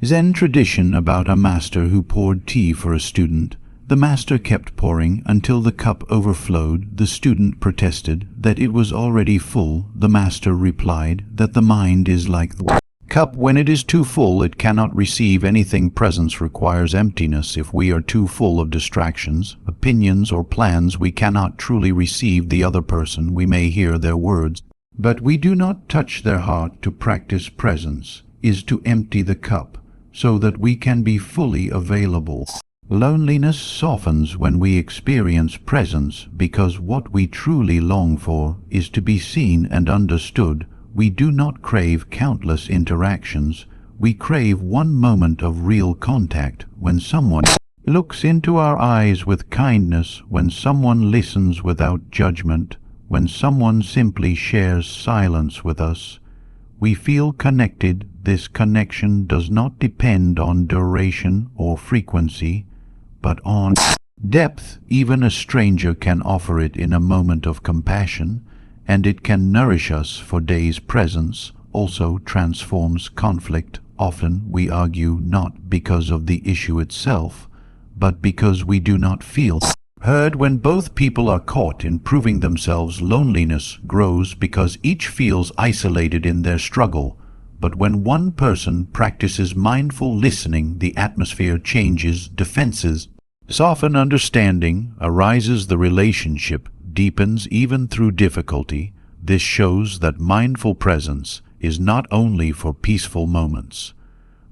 Zen tradition about a master who poured tea for a student. The master kept pouring until the cup overflowed. The student protested that it was already full. The master replied that the mind is like the cup. When it is too full, it cannot receive anything. Presence requires emptiness. If we are too full of distractions, opinions, or plans, we cannot truly receive the other person. We may hear their words, but we do not touch their heart. To practice presence is to empty the cup so that we can be fully available. Loneliness softens when we experience presence, because what we truly long for is to be seen and understood. We do not crave countless interactions. We crave one moment of real contact, when someone looks into our eyes with kindness, when someone listens without judgment, when someone simply shares silence with us. We feel connected. This connection does not depend on duration or frequency, but on depth. Even a stranger can offer it in a moment of compassion, and it can nourish us for days. Presence also transforms conflict. Often we argue not because of the issue itself, but because we do not feel heard. When both people are caught in proving themselves, loneliness grows because each feels isolated in their struggle. But when one person practices mindful listening, the atmosphere changes, defenses soften, understanding arises, the relationship deepens even through difficulty. This shows that mindful presence is not only for peaceful moments,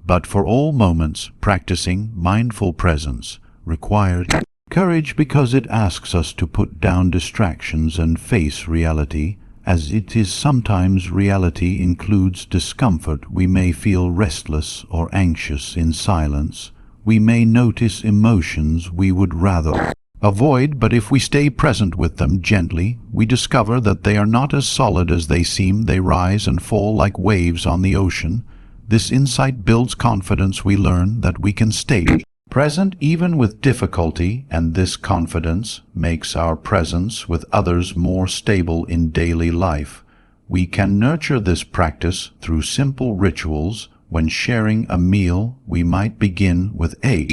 but for all moments. Practicing mindful presence requires courage because it asks us to put down distractions and face reality, as it is sometimes reality includes discomfort. We may feel restless or anxious in silence. We may notice emotions we would rather avoid, but if we stay present with them gently, we discover that they are not as solid as they seem. They rise and fall like waves on the ocean. This insight builds confidence. We learn that we can stay present even with difficulty, and this confidence makes our presence with others more stable in daily life. We can nurture this practice through simple rituals. When sharing a meal, we might begin with a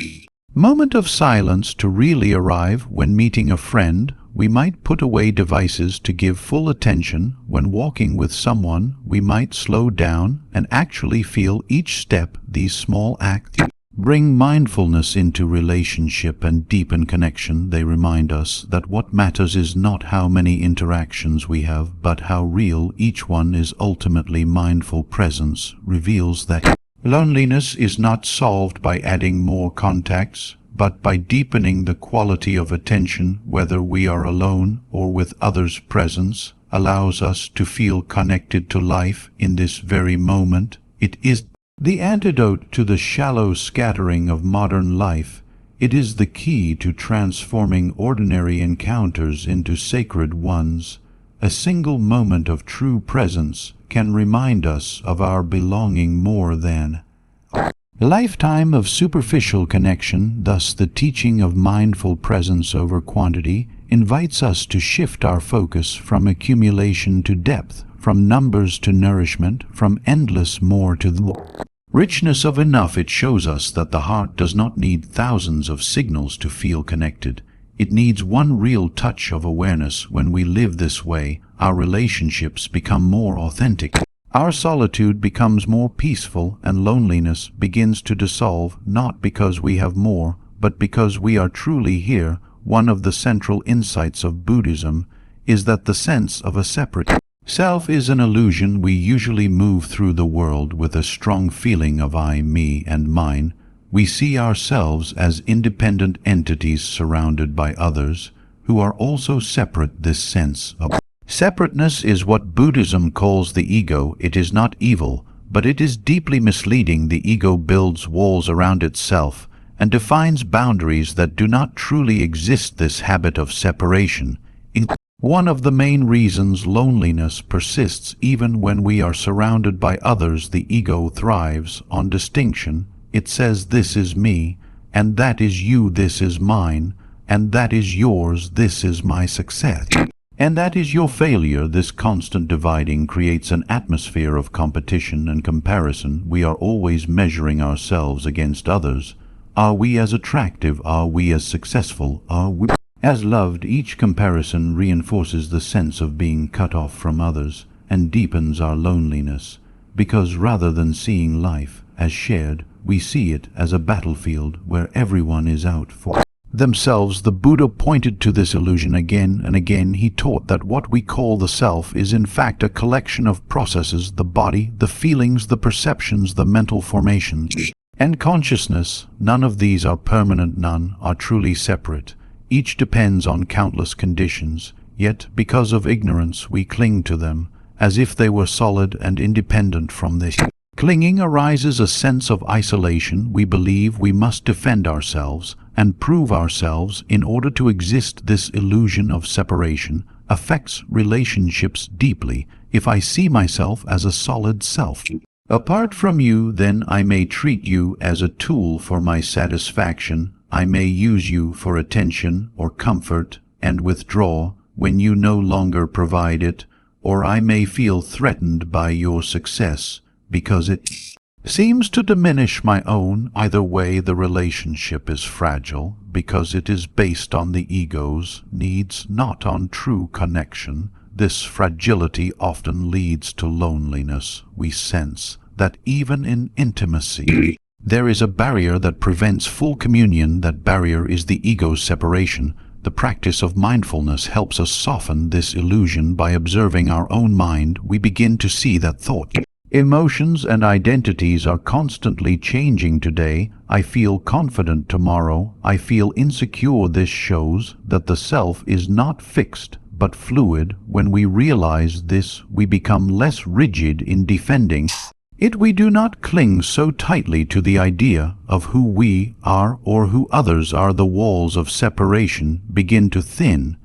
moment of silence to really arrive. When meeting a friend, we might put away devices to give full attention. When walking with someone, we might slow down and actually feel each step. These small acts bring mindfulness into relationship and deepen connection. They remind us that what matters is not how many interactions we have, but how real each one is. Ultimately, mindful presence reveals that loneliness is not solved by adding more contacts, but by deepening the quality of attention. Whether we are alone or with others, presence allows us to feel connected to life in this very moment. It is the antidote to the shallow scattering of modern life. It is the key to transforming ordinary encounters into sacred ones. A single moment of true presence can remind us of our belonging more than a lifetime of superficial connection. Thus, the teaching of mindful presence over quantity invites us to shift our focus from accumulation to depth, from numbers to nourishment, from endless more to the richness of enough. It shows us that the heart does not need thousands of signals to feel connected. It needs one real touch of awareness. When we live this way, our relationships become more authentic. Our solitude becomes more peaceful, and loneliness begins to dissolve, not because we have more, but because we are truly here. One of the central insights of Buddhism is that the sense of a separate self is an illusion. We usually move through the world with a strong feeling of I, me, and mine. We see ourselves as independent entities surrounded by others who are also separate. This sense of separateness is what Buddhism calls the ego. It is not evil, but it is deeply misleading. The ego builds walls around itself and defines boundaries that do not truly exist. This habit of separation is one of the main reasons loneliness persists even when we are surrounded by others. The ego thrives on distinction. It says, this is me, and that is you. This is mine, and that is yours. This is my success, and that is your failure. This constant dividing creates an atmosphere of competition and comparison. We are always measuring ourselves against others. Are we as attractive? Are we as successful? Are we as loved? Each comparison reinforces the sense of being cut off from others and deepens our loneliness, because rather than seeing life as shared, we see it as a battlefield where everyone is out for themselves. The Buddha pointed to this illusion again and again. He taught that what we call the self is in fact a collection of processes: the body, the feelings, the perceptions, the mental formations, and consciousness. None of these are permanent, none are truly separate. Each depends on countless conditions, yet because of ignorance we cling to them as if they were solid and independent. From this clinging arises a sense of isolation. We believe we must defend ourselves and prove ourselves in order to exist. This illusion of separation affects relationships deeply. If I see myself as a solid self apart from you, then I may treat you as a tool for my satisfaction. I may use you for attention or comfort and withdraw when you no longer provide it, or I may feel threatened by your success because it seems to diminish my own. Either way, the relationship is fragile because it is based on the ego's needs, not on true connection. This fragility often leads to loneliness. We sense that even in intimacy, there is a barrier that prevents full communion. That barrier is the ego's separation. The practice of mindfulness helps us soften this illusion. By observing our own mind, we begin to see that thought Emotions and identities are constantly changing today. I feel confident tomorrow. I feel insecure. This shows that the self is not fixed but fluid. When we realize this, we become less rigid in defending it. We do not cling so tightly to the idea of who we are or who others are. The walls of separation begin to thin,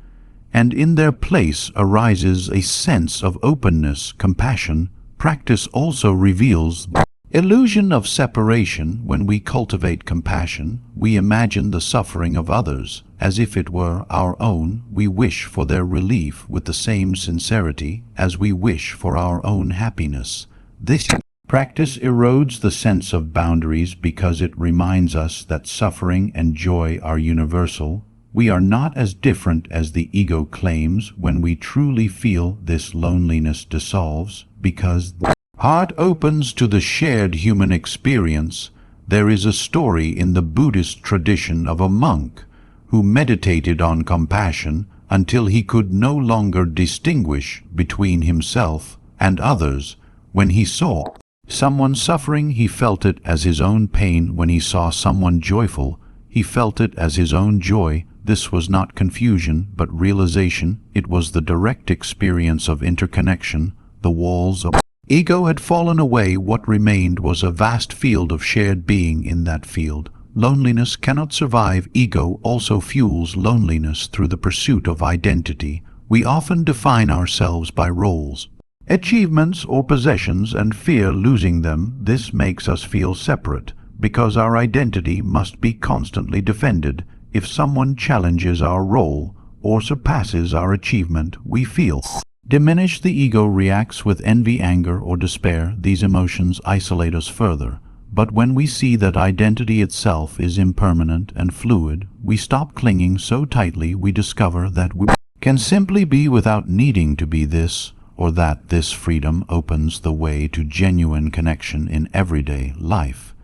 and in their place arises a sense of openness, compassion. Practice also reveals the illusion of separation. When we cultivate compassion, we imagine the suffering of others as if it were our own. We wish for their relief with the same sincerity as we wish for our own happiness. This practice erodes the sense of boundaries because it reminds us that suffering and joy are universal. We are not as different as the ego claims. When we truly feel this, loneliness dissolves because the heart opens to the shared human experience. There is a story in the Buddhist tradition of a monk who meditated on compassion until he could no longer distinguish between himself and others. When he saw someone suffering, he felt it as his own pain. When he saw someone joyful, he felt it as his own joy. This was not confusion, but realization. It was the direct experience of interconnection. The walls of ego had fallen away. What remained was a vast field of shared being. In that field, loneliness cannot survive. Ego also fuels loneliness through the pursuit of identity. We often define ourselves by roles, achievements, or possessions and fear losing them. This makes us feel separate because our identity must be constantly defended. If someone challenges our role or surpasses our achievement, we feel diminished. The ego reacts with envy, anger, or despair. These emotions isolate us further. But when we see that identity itself is impermanent and fluid, we stop clinging so tightly. We discover that we can simply be without needing to be this or that. This freedom opens the way to genuine connection in everyday life.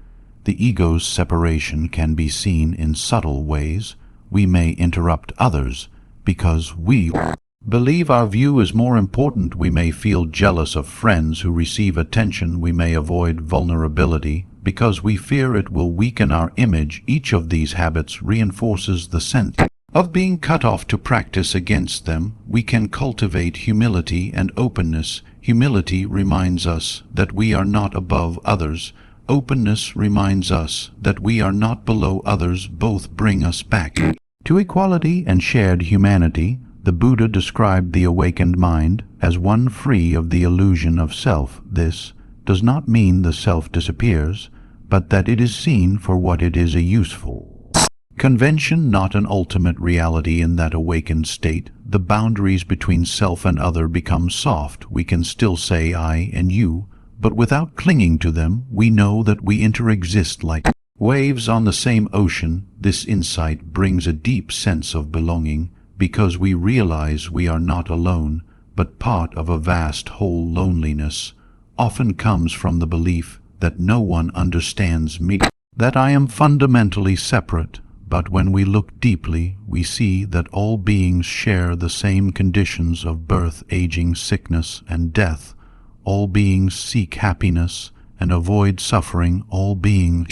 The ego's separation can be seen in subtle ways. We may interrupt others because we believe our view is more important. We may feel jealous of friends who receive attention. We may avoid vulnerability because we fear it will weaken our image. Each of these habits reinforces the sense of being cut off. To practice against them, we can cultivate humility and openness. Humility reminds us that we are not above others. Openness reminds us that we are not below others. Both bring us back to equality and shared humanity. The Buddha described the awakened mind as one free of the illusion of self. This does not mean the self disappears, but that it is seen for what it is, a useful convention, not an ultimate reality. In that awakened state, the boundaries between self and other become soft. We can still say I and you, but without clinging to them. We know that we interexist like waves on the same ocean. This insight brings a deep sense of belonging because we realize we are not alone, but part of a vast whole. Loneliness often comes from the belief that no one understands me, that I am fundamentally separate. But when we look deeply, we see that all beings share the same conditions of birth, aging, sickness, and death. All beings seek happiness and avoid suffering. All beings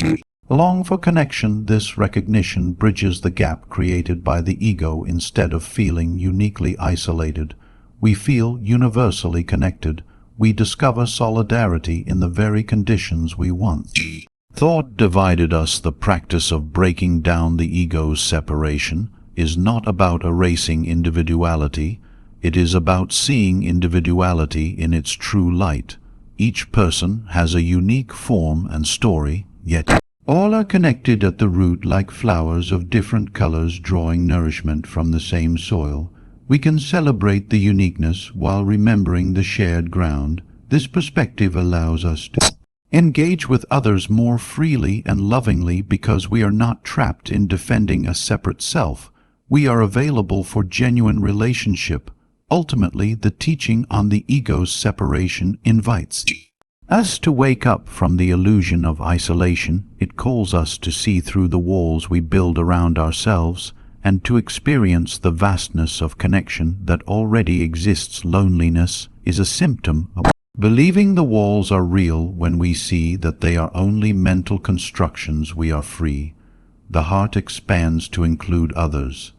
long for connection. This recognition bridges the gap created by the ego. Instead of feeling uniquely isolated, we feel universally connected. We discover solidarity in the very conditions we want. Thought divided us. The practice of breaking down the ego's separation is not about erasing individuality. It is about seeing individuality in its true light. Each person has a unique form and story, yet all are connected at the root like flowers of different colors drawing nourishment from the same soil. We can celebrate the uniqueness while remembering the shared ground. This perspective allows us to engage with others more freely and lovingly because we are not trapped in defending a separate self. We are available for genuine relationship. Ultimately, the teaching on the ego's separation invites us to wake up from the illusion of isolation. It calls us to see through the walls we build around ourselves and to experience the vastness of connection that already exists. Loneliness is a symptom of Believing the walls are real when we see that they are only mental constructions, we are free. The heart expands to include others,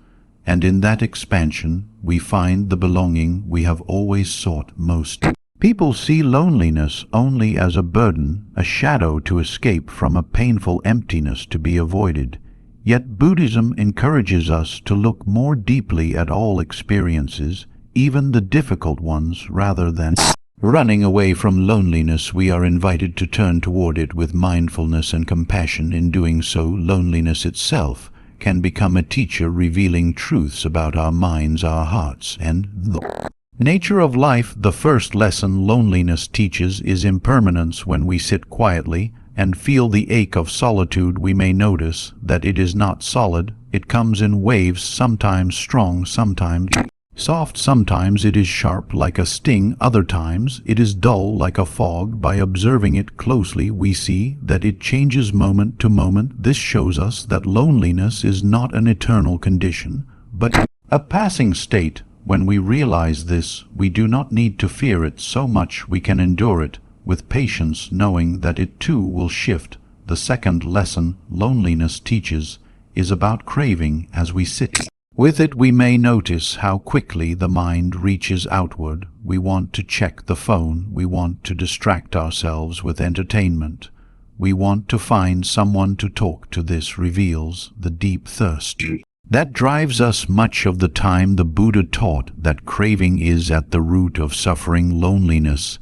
and in that expansion we find the belonging we have always sought most. People see loneliness only as a burden, a shadow to escape from, a painful emptiness to be avoided. Yet Buddhism encourages us to look more deeply at all experiences, even the difficult ones, rather than running away from loneliness. We are invited to turn toward it with mindfulness and compassion. In doing so, loneliness itself can become a teacher, revealing truths about our minds, our hearts, and the nature of life. The first lesson loneliness teaches is impermanence. When we sit quietly and feel the ache of solitude, we may notice that it is not solid. It comes in waves, sometimes strong, sometimes soft, sometimes it is sharp like a sting, other times it is dull like a fog. By observing it closely, we see that it changes moment to moment. This shows us that loneliness is not an eternal condition, but a passing state. When we realize this, we do not need to fear it so much. We can endure it with patience, knowing that it too will shift. The second lesson loneliness teaches is about craving. As we sit with it, we may notice how quickly the mind reaches outward. We want to check the phone. We want to distract ourselves with entertainment. We want to find someone to talk to. This reveals the deep thirst that drives us much of the time. The Buddha taught that craving is at the root of suffering. Loneliness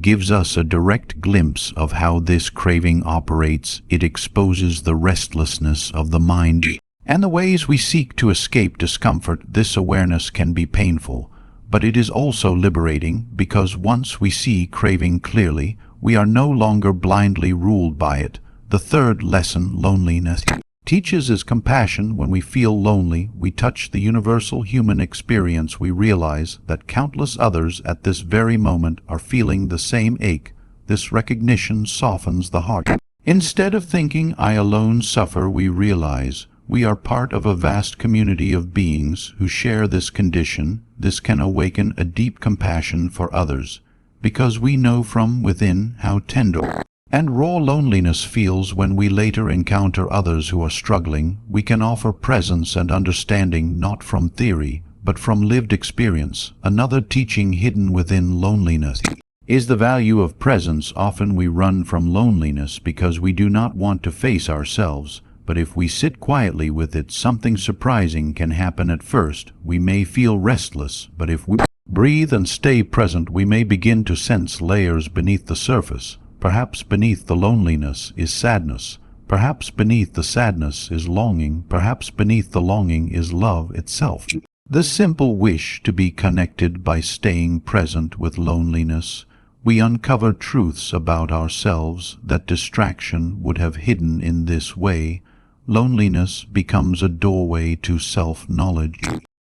gives us a direct glimpse of how this craving operates. It exposes the restlessness of the mind and the ways we seek to escape discomfort. This awareness can be painful, but it is also liberating, because once we see craving clearly, we are no longer blindly ruled by it. The third lesson loneliness teaches is compassion. When we feel lonely, we touch the universal human experience. We realize that countless others at this very moment are feeling the same ache. This recognition softens the heart. Instead of thinking, "I alone suffer," we realize we are part of a vast community of beings who share this condition. This can awaken a deep compassion for others, because we know from within how tender and raw loneliness feels. When we later encounter others who are struggling, we can offer presence and understanding, not from theory, but from lived experience. Another teaching hidden within loneliness is the value of presence. Often we run from loneliness because we do not want to face ourselves. But if we sit quietly with it, something surprising can happen. At first, we may feel restless, but if we breathe and stay present, we may begin to sense layers beneath the surface. Perhaps beneath the loneliness is sadness. Perhaps beneath the sadness is longing. Perhaps beneath the longing is love itself. The simple wish to be connected. By staying present with loneliness, we uncover truths about ourselves that distraction would have hidden. In this way, loneliness becomes a doorway to self-knowledge.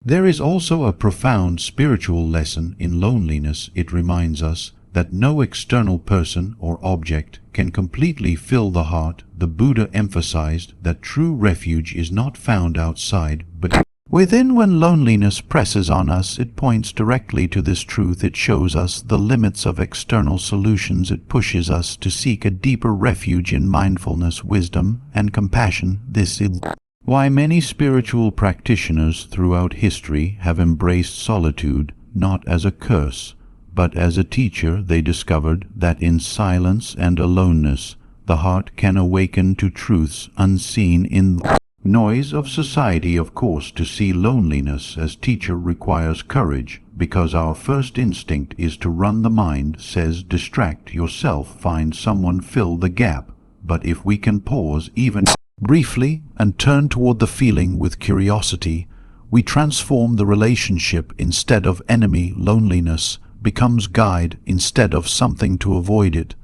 There is also a profound spiritual lesson in loneliness. It reminds us that no external person or object can completely fill the heart. The Buddha emphasized that true refuge is not found outside, but within. When loneliness presses on us, it points directly to this truth. It shows us the limits of external solutions. It pushes us to seek a deeper refuge in mindfulness, wisdom, and compassion. This is why many spiritual practitioners throughout history have embraced solitude, not as a curse, but as a teacher. They discovered that in silence and aloneness, the heart can awaken to truths unseen in the noise of society. Of course, to see loneliness as teacher requires courage, because our first instinct is to run. The mind says, distract yourself, find someone, fill the gap. But if we can pause even briefly and turn toward the feeling with curiosity, we transform the relationship. Instead of enemy, loneliness becomes guide. Instead of something to avoid, it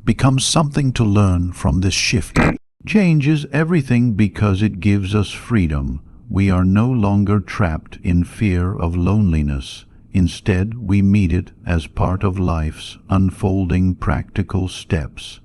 becomes something to learn from. This shift changes everything because it gives us freedom. We are no longer trapped in fear of loneliness. Instead, we meet it as part of life's unfolding. Practical steps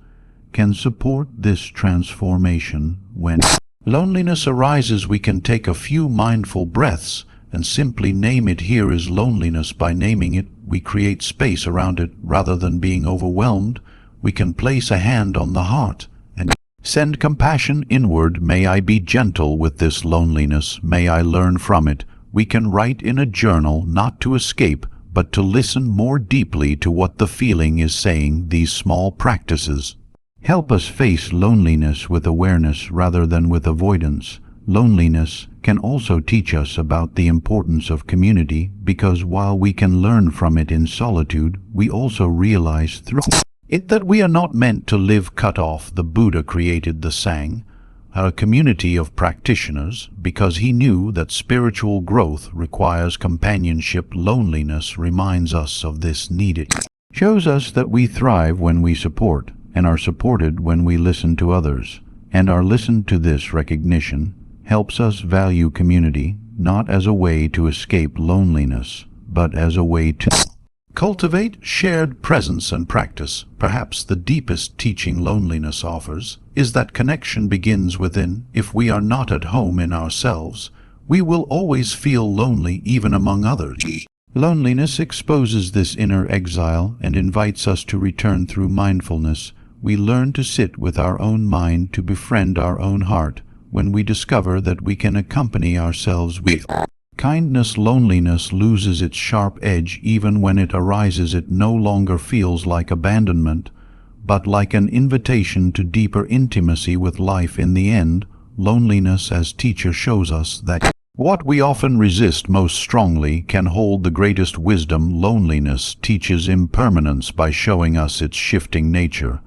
can support this transformation. When loneliness arises, we can take a few mindful breaths and simply name it. Here is loneliness. By naming it, we create space around it rather than being overwhelmed. We can place a hand on the heart and send compassion inward. May I be gentle with this loneliness. May I learn from it. We can write in a journal, not to escape, but to listen more deeply to what the feeling is saying. These small practices help us face loneliness with awareness rather than with avoidance. Loneliness can also teach us about the importance of community, because while we can learn from it in solitude, we also realize through it that we are not meant to live cut off. The Buddha created the Sangha, a community of practitioners, because he knew that spiritual growth requires companionship. Loneliness reminds us of this need. It shows us that we thrive when we support, and are supported when we listen to others, and are listened to. This recognition helps us value community, not as a way to escape loneliness, but as a way to cultivate shared presence and practice. Perhaps the deepest teaching loneliness offers is that connection begins within. If we are not at home in ourselves, we will always feel lonely even among others. Loneliness exposes this inner exile and invites us to return through mindfulness. We learn to sit with our own mind, to befriend our own heart. When we discover that we can accompany ourselves with kindness, loneliness loses its sharp edge. Even when it arises, it no longer feels like abandonment, but like an invitation to deeper intimacy with life. In the end, loneliness as teacher shows us that what we often resist most strongly can hold the greatest wisdom. Loneliness teaches impermanence by showing us its shifting nature.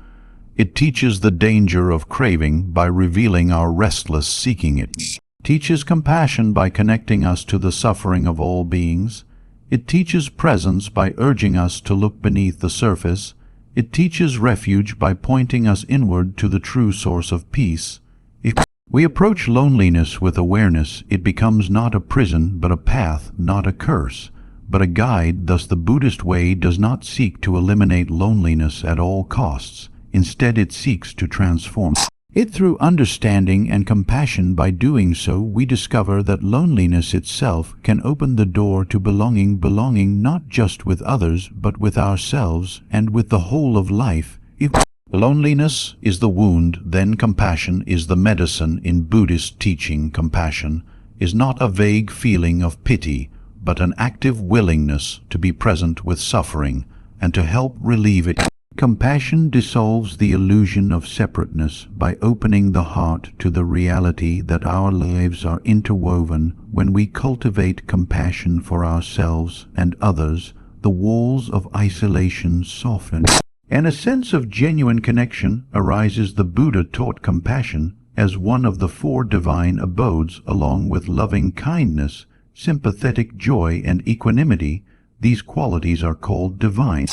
It teaches the danger of craving by revealing our restless seeking. It teaches compassion by connecting us to the suffering of all beings. It teaches presence by urging us to look beneath the surface. It teaches refuge by pointing us inward to the true source of peace. If we approach loneliness with awareness, it becomes not a prison, but a path, not a curse, but a guide. Thus the Buddhist way does not seek to eliminate loneliness at all costs. Instead, it seeks to transform it through understanding and compassion. By doing so, we discover that loneliness itself can open the door to belonging not just with others, but with ourselves and with the whole of life. If loneliness is the wound, then compassion is the medicine. In Buddhist teaching, compassion is not a vague feeling of pity, but an active willingness to be present with suffering and to help relieve it. Compassion dissolves the illusion of separateness by opening the heart to the reality that our lives are interwoven. When we cultivate compassion for ourselves and others, the walls of isolation soften, and a sense of genuine connection arises. The Buddha taught compassion as one of the four divine abodes, along with loving kindness, sympathetic joy, and equanimity. These qualities are called divine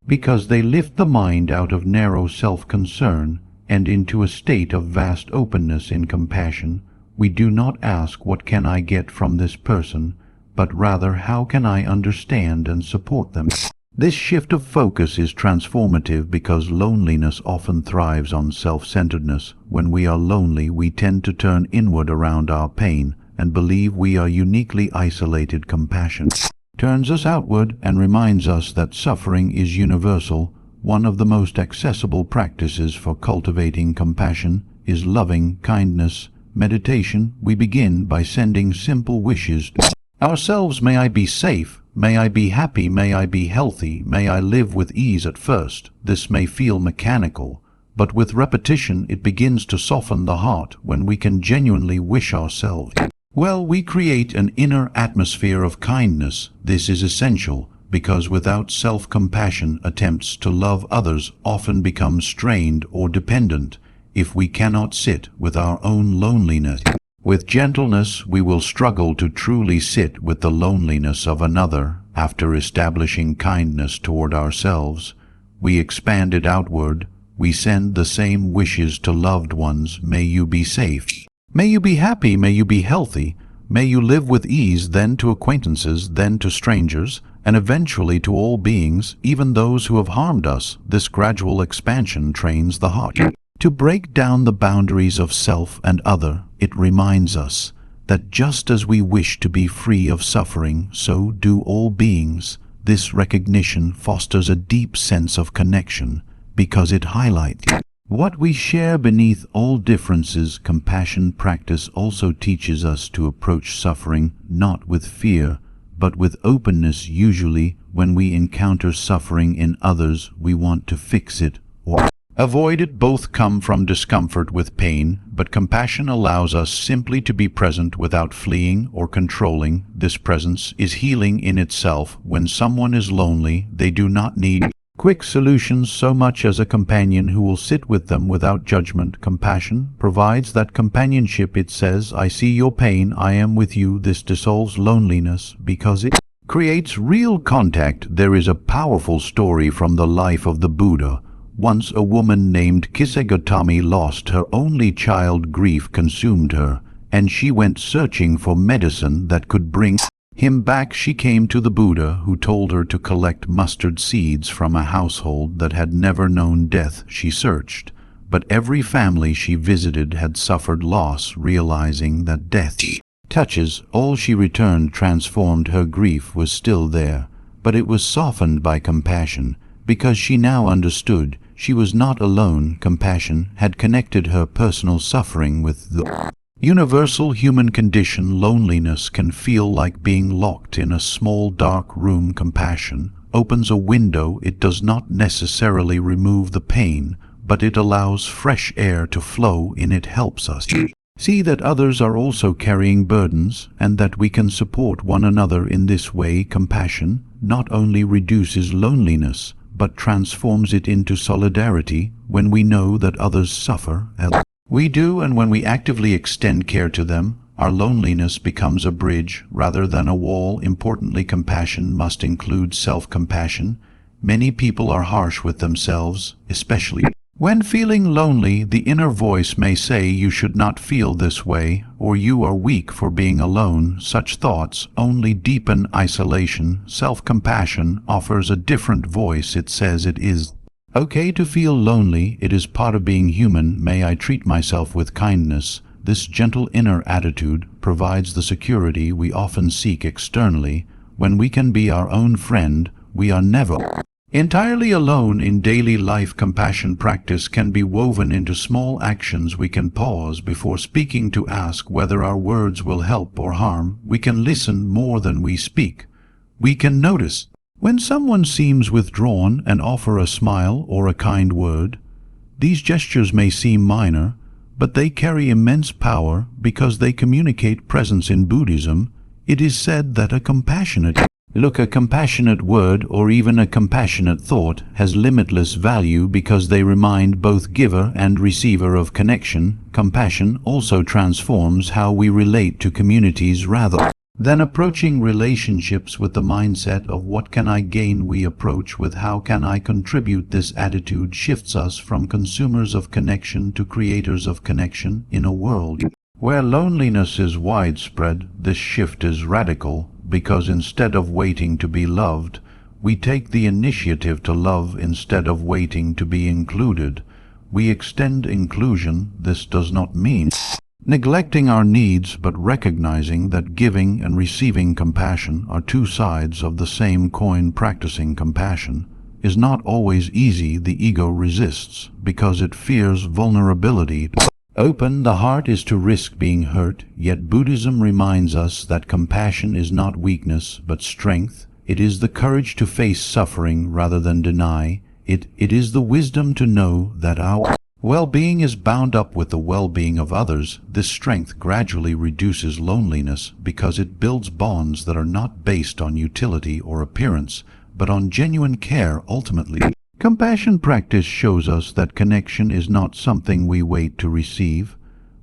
because they lift the mind out of narrow self-concern and into a state of vast openness. In compassion, we do not ask, "What can I get from this person?" but rather, "How can I understand and support them?" This shift of focus is transformative because loneliness often thrives on self-centeredness. When we are lonely, we tend to turn inward around our pain and believe we are uniquely isolated. Compassion turns us outward and reminds us that suffering is universal. One of the most accessible practices for cultivating compassion is loving kindness. Meditation. We begin by sending simple wishes to ourselves. May I be safe. May I be happy. May I be healthy. May I live with ease. At first, this may feel mechanical, but with repetition it begins to soften the heart. When we can genuinely wish ourselves well, we create an inner atmosphere of kindness. This is essential because without self-compassion, attempts to love others often become strained or dependent. If we cannot sit with our own loneliness with gentleness, we will struggle to truly sit with the loneliness of another. After establishing kindness toward ourselves, we expand it outward. We send the same wishes to loved ones. May you be safe. May you be happy. May you be healthy. May you live with ease, then to acquaintances, then to strangers, and eventually to all beings, even those who have harmed us. This gradual expansion trains the heart to break down the boundaries of self and other. It reminds us that just as we wish to be free of suffering, so do all beings. This recognition fosters a deep sense of connection because it highlights what we share beneath all differences. Compassion practice also teaches us to approach suffering not with fear, but with openness. Usually, when we encounter suffering in others, we want to fix it or avoid it. Both come from discomfort with pain, but compassion allows us simply to be present without fleeing or controlling. This presence is healing in itself. When someone is lonely, they do not need quick solutions so much as a companion who will sit with them without judgment. Compassion provides that companionship. It says, "I see your pain, I am with you." This dissolves loneliness because it creates real contact. There is a powerful story from the life of the Buddha. Once a woman named Kisegotami lost her only child. Grief consumed her, and she went searching for medicine that could bring him back. She came to the Buddha, who told her to collect mustard seeds from a household that had never known death. She searched, but every family she visited had suffered loss. Realizing that death touches all, she returned transformed. Her grief was still there, but it was softened by compassion, because she now understood she was not alone. Compassion had connected her personal suffering with the universal human condition. Loneliness can feel like being locked in a small dark room. Compassion opens a window. It does not necessarily remove the pain, but it allows fresh air to flow in. It helps us see that others are also carrying burdens and that we can support one another in this way. Compassion not only reduces loneliness, but transforms it into solidarity. When we know that others suffer as we do, and when we actively extend care to them, our loneliness becomes a bridge rather than a wall. Importantly, compassion must include self-compassion. Many people are harsh with themselves, especially when feeling lonely. The inner voice may say, "You should not feel this way," or "You are weak for being alone." Such thoughts only deepen isolation. Self-compassion offers a different voice. It says it is okay to feel lonely. It is part of being human. May I treat myself with kindness. This gentle inner attitude provides the security we often seek externally. When we can be our own friend, we are never entirely alone in daily life. Compassion practice can be woven into small actions. We can pause before speaking to ask whether our words will help or harm. We can listen more than we speak. We can notice when someone seems withdrawn and offer a smile or a kind word. These gestures may seem minor, but they carry immense power because they communicate presence. In Buddhism, it is said that a compassionate word or even a compassionate thought has limitless value because they remind both giver and receiver of connection. Compassion also transforms how we relate to communities. Rather than approaching relationships with the mindset of "what can I gain," we approach with "how can I contribute." This attitude shifts us from consumers of connection to creators of connection. In a world where loneliness is widespread, this shift is radical, because instead of waiting to be loved, we take the initiative to love. Instead of waiting to be included, we extend inclusion. This does not mean neglecting our needs, but recognizing that giving and receiving compassion are two sides of the same coin. Practicing compassion is not always easy. The ego resists because it fears vulnerability. Open the heart is to risk being hurt, yet Buddhism reminds us that compassion is not weakness, but strength. It is the courage to face suffering rather than deny it. It is the wisdom to know that our well-being is bound up with the well-being of others. This strength gradually reduces loneliness because it builds bonds that are not based on utility or appearance, but on genuine care. Ultimately, compassion practice shows us that connection is not something we wait to receive,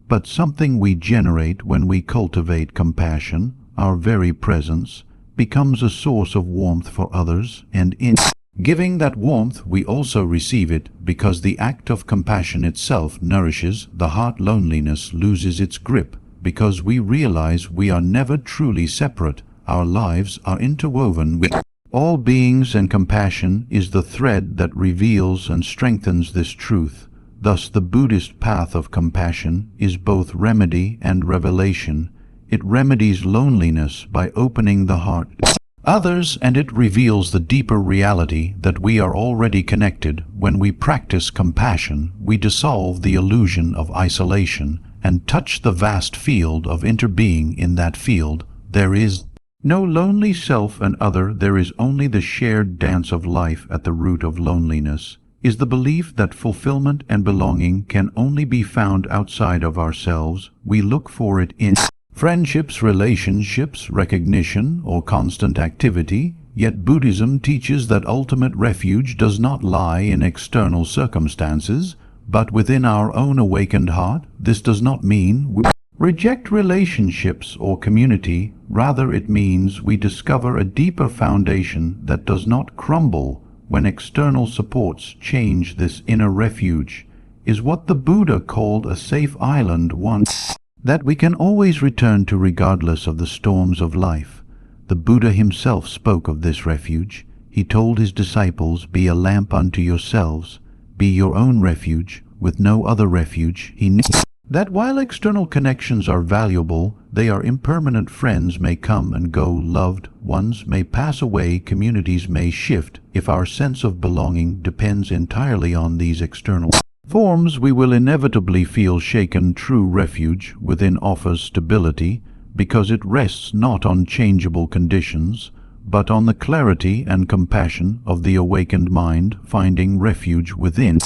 but something we generate. When we cultivate compassion, our very presence becomes a source of warmth for others, and in giving that warmth, we also receive it, because the act of compassion itself nourishes the heart. Loneliness loses its grip because we realize we are never truly separate. Our lives are interwoven with all beings, and compassion is the thread that reveals and strengthens this truth. Thus, the Buddhist path of compassion is both remedy and revelation. it remedies loneliness by opening the heart to others, and it reveals the deeper reality that we are already connected. When we practice compassion, we dissolve the illusion of isolation and touch the vast field of interbeing. In that field, there is no lonely self and other, there is only the shared dance of life. At the root of loneliness is the belief that fulfillment and belonging can only be found outside of ourselves. We look for it in friendships, relationships, recognition, or constant activity. Yet Buddhism teaches that ultimate refuge does not lie in external circumstances, but within our own awakened heart. This does not mean we reject relationships or community. Rather, it means we discover a deeper foundation that does not crumble when external supports change. This inner refuge is what the Buddha called a safe island, one that we can always return to regardless of the storms of life. The Buddha himself spoke of this refuge. He told his disciples, "Be a lamp unto yourselves, be your own refuge, with no other refuge." He knew that while external connections are valuable, they are impermanent. Friends may come and go, loved ones may pass away, communities may shift. If our sense of belonging depends entirely on these external forms, we will inevitably feel shaken. True refuge within offers stability, because it rests not on changeable conditions, but on the clarity and compassion of the awakened mind. Finding refuge within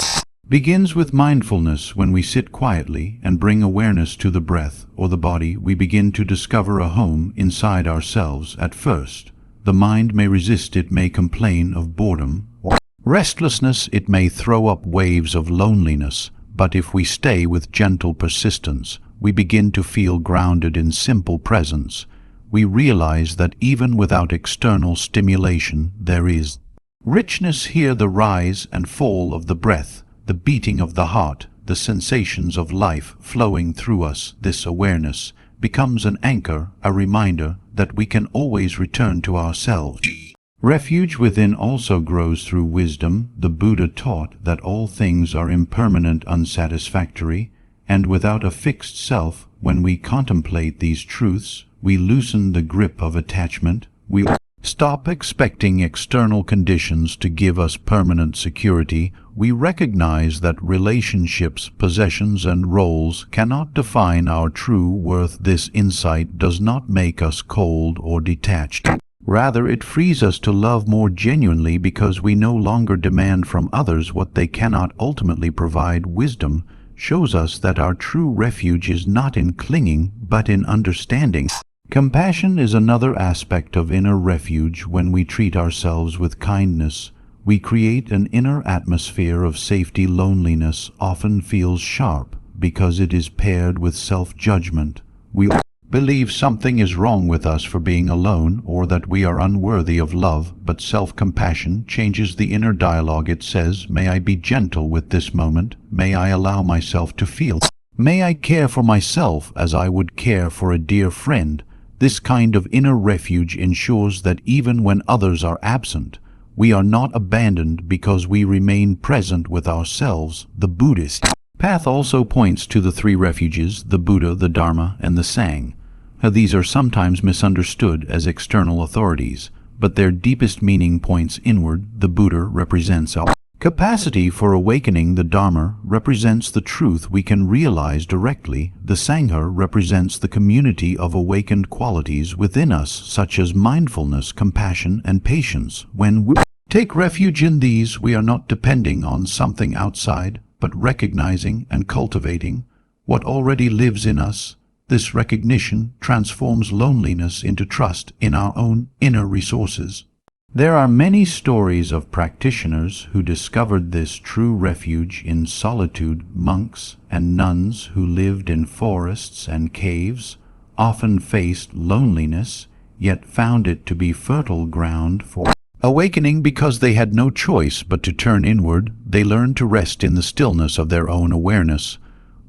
begins with mindfulness. When we sit quietly and bring awareness to the breath or the body, we begin to discover a home inside ourselves. At first, the mind may resist, it may complain of boredom or restlessness, it may throw up waves of loneliness, but if we stay with gentle persistence, we begin to feel grounded in simple presence. We realize that even without external stimulation, there is richness here. The rise and fall of the breath, the beating of the heart, the sensations of life flowing through us. This awareness becomes an anchor, a reminder that we can always return to ourselves. Refuge within also grows through wisdom. The Buddha taught that all things are impermanent, unsatisfactory, and without a fixed self. When we contemplate these truths, we loosen the grip of attachment. We stop expecting external conditions to give us permanent security. We recognize that relationships, possessions, and roles cannot define our true worth. This insight does not make us cold or detached. Rather, it frees us to love more genuinely because we no longer demand from others what they cannot ultimately provide. Wisdom shows us that our true refuge is not in clinging, but in understanding. Compassion is another aspect of inner refuge. When we treat ourselves with kindness, we create an inner atmosphere of safety. Loneliness often feels sharp because it is paired with self-judgment. We believe something is wrong with us for being alone, or that we are unworthy of love, but self-compassion changes the inner dialogue. It says, "May I be gentle with this moment, may I allow myself to feel, may I care for myself as I would care for a dear friend." This kind of inner refuge ensures that even when others are absent, we are not abandoned because we remain present with ourselves. The Buddhist path also points to the three refuges, the Buddha, the Dharma, and the Sangha. These are sometimes misunderstood as external authorities, but their deepest meaning points inward. The Buddha represents our capacity for awakening. The Dharma represents the truth we can realize directly. The Sangha represents the community of awakened qualities within us, such as mindfulness, compassion, and patience. When we take refuge in these, we are not depending on something outside, but recognizing and cultivating what already lives in us. This recognition transforms loneliness into trust in our own inner resources. There are many stories of practitioners who discovered this true refuge in solitude. Monks and nuns who lived in forests and caves often faced loneliness, yet found it to be fertile ground for awakening. Because they had no choice but to turn inward, they learned to rest in the stillness of their own awareness.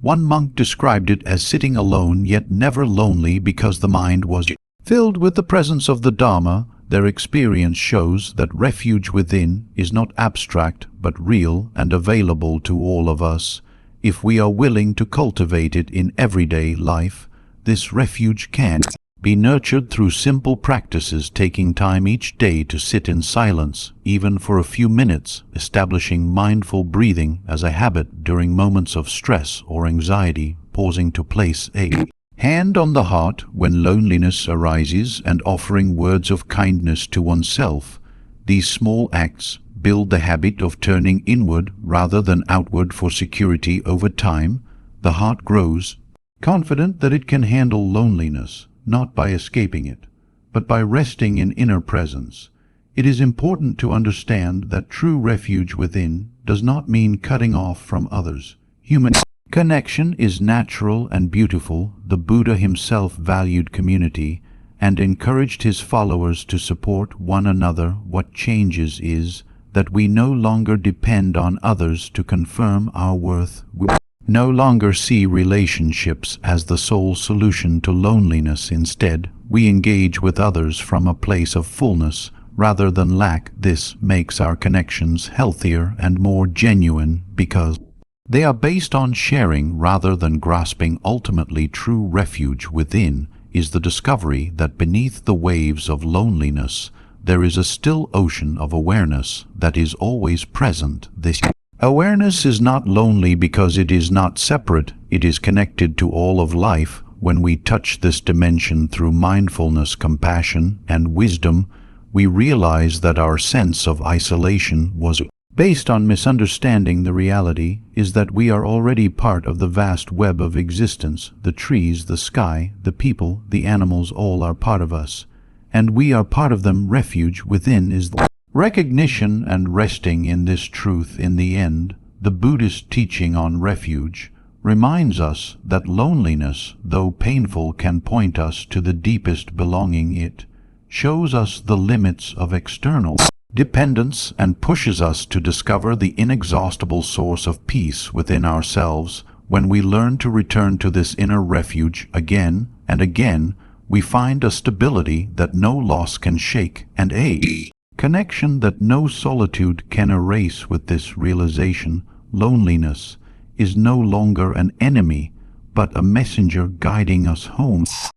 One monk described it as sitting alone yet never lonely because the mind was filled with the presence of the Dharma. Their experience shows that refuge within is not abstract but real and available to all of us if we are willing to cultivate it in everyday life. this refuge can be nurtured through simple practices, taking time each day to sit in silence, even for a few minutes, establishing mindful breathing as a habit during moments of stress or anxiety, pausing to place a hand on the heart when loneliness arises, and offering words of kindness to oneself. These small acts build the habit of turning inward rather than outward for security. Over time, the heart grows, confident that it can handle loneliness, not by escaping it, but by resting in inner presence. It is important to understand that true refuge within does not mean cutting off from others. Human connection is natural and beautiful. The Buddha himself valued community and encouraged his followers to support one another. What changes is that we no longer depend on others to confirm our worth. We no longer see relationships as the sole solution to loneliness. Instead, we engage with others from a place of fullness rather than lack. This makes our connections healthier and more genuine because they are based on sharing rather than grasping. Ultimately, true refuge within is the discovery that beneath the waves of loneliness, there is a still ocean of awareness that is always present. This awareness is not lonely because it is not separate. It is connected to all of life. When we touch this dimension through mindfulness, compassion, and wisdom, we realize that our sense of isolation was based on misunderstanding. The reality is that we are already part of the vast web of existence. The trees, the sky, the people, the animals, all are part of us, and we are part of them. Refuge within is the recognition and resting in this truth. In the end, the Buddhist teaching on refuge reminds us that loneliness, though painful, can point us to the deepest belonging. It shows us the limits of external dependence and pushes us to discover the inexhaustible source of peace within ourselves. When we learn to return to this inner refuge again and again, we find a stability that no loss can shake and a connection that no solitude can erase. With this realization, loneliness is no longer an enemy, but a messenger guiding us home.